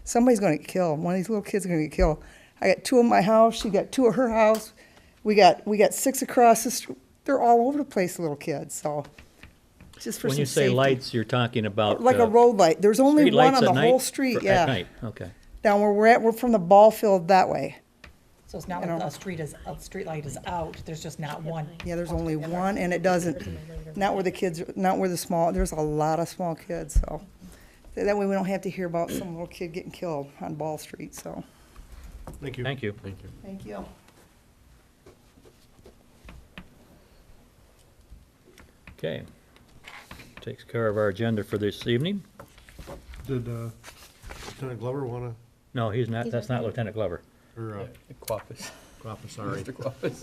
Somebody's going to get killed. One of these little kids is going to get killed. I got 2 at my house. She got 2 at her house. We got 6 across the street. They're all over the place, little kids. So just for When some you say safety. lights, you're talking about Like a road light. There's only street one lights on the at night? whole street. At Yeah, night, okay. down where we're at. We're from the ball field that way. So it's not You like know. a street light is out, there's just not one. Yeah, there's only one, and it doesn't. Not where the kids. Not where the small. There's a lot of small kids. So that way we don't have to hear about some little kid getting killed on Ball Street. So Thank you. Thank you. thank you. Okay. Takes care of our agenda for this evening. Did Lieutenant Glover want to, No, he's not, that's not Lieutenant Glover. or Quappus. Crawford, sorry. Mr. Quappus.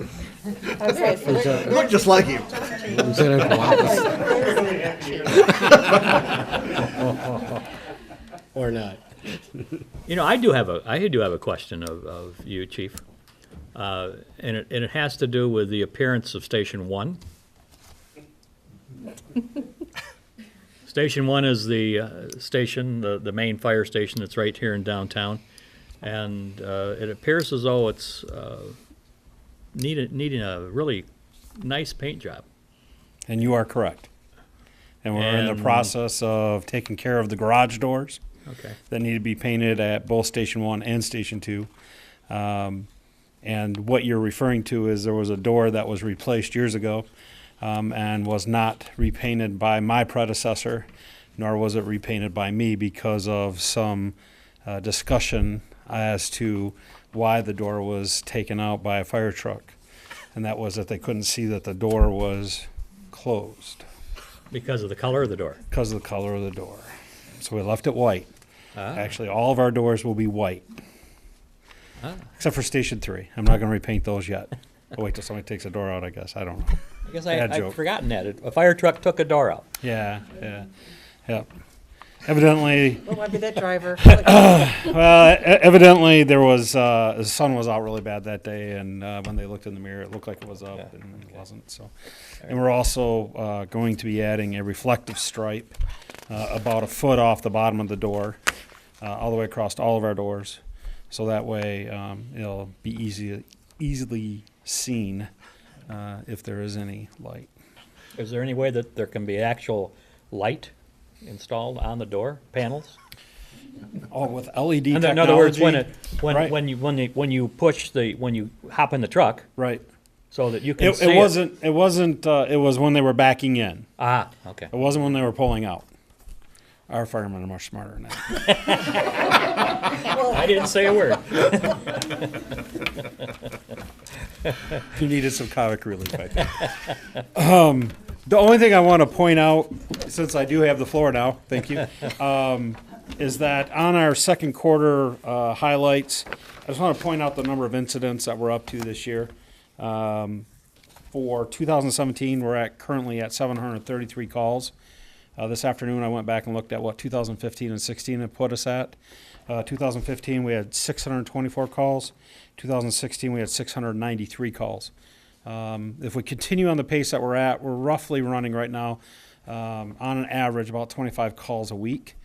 You look just like him. Lieutenant Wallace. Or not. You know, I do have a question of you, Chief. And it has to do with the appearance of Station 1. Station 1 is the station, the main fire station that's right here in downtown. And it appears as though it's needing a really nice paint job. And you are correct. And we're in the And- process of taking care of the garage doors Okay. that need to be painted at both Station 1 and Station 2. And what you're referring to is there was a door that was replaced years ago and was not repainted by my predecessor, nor was it repainted by me because of some discussion as to why the door was taken out by a fire truck. And that was that they couldn't see that the door was closed Because of the color of the door. because of the color of the door. So we left it white. Ah. Actually, all of our doors will be white, Ah. except for Station 3. I'm not going to repaint those yet. I'll wait till somebody takes a door out, I guess. I don't know. I guess Bad I'd joke. forgotten that. A fire truck took a door out. Yeah. Yep. Evidently, What might be that driver? evidently there was, the sun was out really bad that day, and when they looked in the mirror, it looked like it was up, and it wasn't, so. And we're also going to be adding a reflective stripe about a foot off the bottom of the door, all the way across all of our doors. So that way, it'll be easily seen if there is any light. Is there any way that there can be actual light installed on the door panels? Oh, with LED In technology. other words, when Right. when you push when you hop in the truck, Right. so that you can see It wasn't. It wasn't. It was when they were backing in. Ah, okay. It wasn't when they were pulling out. Our firemen are much smarter than that. I didn't say a word. You needed some comic relief, I think. The only thing I want to point out, since I do have the floor now, thank you, is that on our second quarter highlights, I just want to point out the number of incidents that we're up to this year. For 2017, we're currently at 733 calls. This afternoon, I went back and looked at what 2015 and 16 had put us at. 2015, we had 624 calls. 2016, we had 693 calls. If we continue on the pace that we're at, we're roughly running right now on an average about 25 calls a week.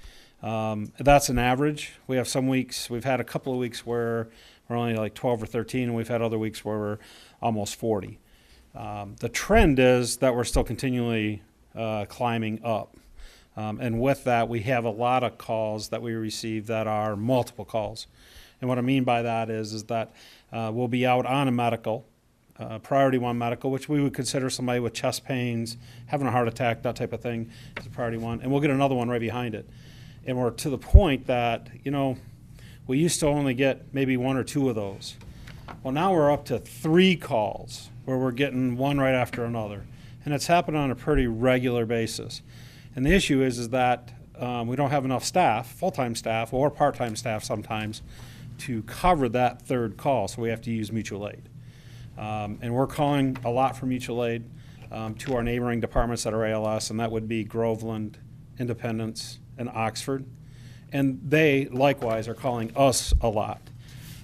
That's an average. We have some weeks, we've had a couple of weeks where we're only like 12 or 13, and we've had other weeks where we're almost 40. The trend is that we're still continually climbing up. And with that, we have a lot of calls that we receive that are multiple calls. And what I mean by that is that we'll be out on a medical, priority one medical, which we would consider somebody with chest pains, having a heart attack, that type of thing is a priority one. And we'll get another one right behind it. And we're to the point that, we used to only get maybe one or two of those. Well, now we're up to 3 calls where we're getting one right after another. And it's happened on a pretty regular basis. And the issue is that we don't have enough staff, full-time staff or part-time staff sometimes, to cover that third call, so we have to use mutual aid. And we're calling a lot for mutual aid to our neighboring departments that are ALS, and that would be Groveland, Independence, and Oxford. And they, likewise, are calling us a lot.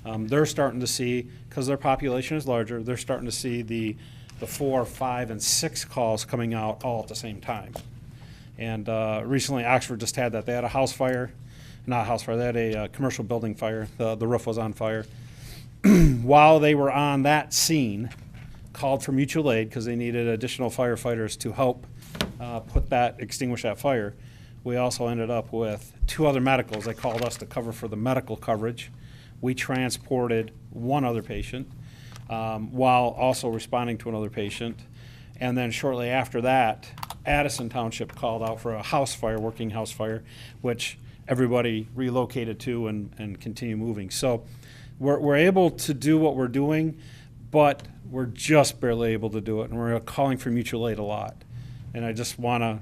They're starting to see, because their population is larger, they're starting to see the 4, 5, and 6 calls coming out all at the same time. And recently, Oxford just had that. They had a house fire, not a house fire, they had a commercial building fire. The roof was on fire. While they were on that scene, called for mutual aid because they needed additional firefighters to help extinguish that fire. We also ended up with 2 other medicals. They called us to cover for the medical coverage. We transported 1 other patient while also responding to another patient. And then shortly after that, Addison Township called out for a house fire, working house fire, which everybody relocated to and continue moving. So we're able to do what we're doing, but we're just barely able to do it, and we're calling for mutual aid a lot. And I just want to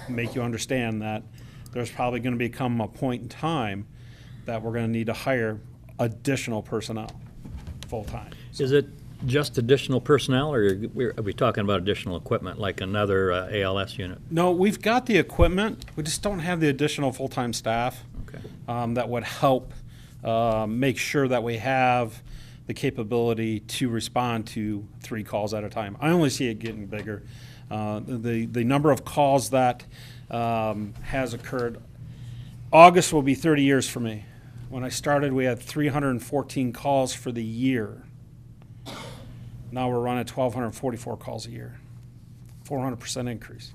make you understand that there's probably going to become a point in time that we're going to need to hire additional personnel full-time. Is it just additional personnel, or are we talking about additional equipment, like another ALS unit? No, we've got the equipment. We just don't have the additional full-time staff that would help make sure that we have the capability to respond to 3 calls at a time. I only see it getting bigger. The number of calls that has occurred, August will be 30 years for me. When I started, we had 314 calls for the year. Now we're running 1,244 calls a year, 400% increase.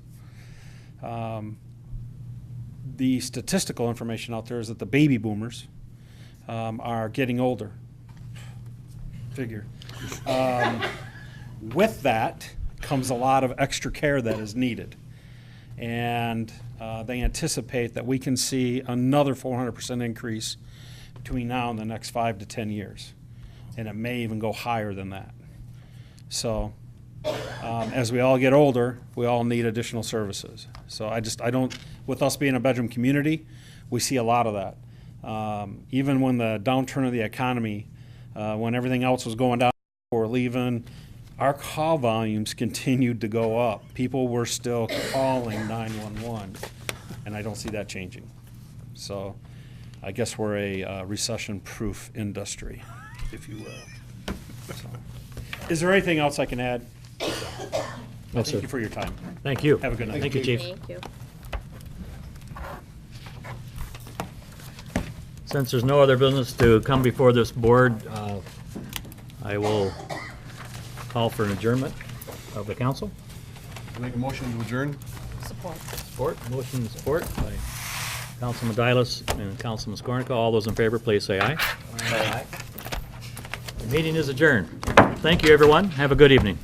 The statistical information out there is that the baby boomers are getting older. Figure. With that comes a lot of extra care that is needed. And they anticipate that we can see another 400% increase between now and the next 5 to 10 years. And it may even go higher than that. So as we all get older, we all need additional services. So I don't, with us being a bedroom community, we see a lot of that. Even when the downturn of the economy, when everything else was going down, we're leaving, our call volumes continued to go up. People were still calling 911, and I don't see that changing. So I guess we're a recession-proof industry, if you will. So. Is there anything else I can add? No, sir. Thank you for your time. Thank you. Have a good night. Thank you, Chief. Thank you. Since there's no other business to come before this board, I will call for an adjournment of the council. Make a motion to adjourn? Support. Support, motion and support by Councilman Dialis and Councilman Skornica. All those in favor, please say aye. Aye. The meeting is adjourned. Thank you, everyone. Have a good evening.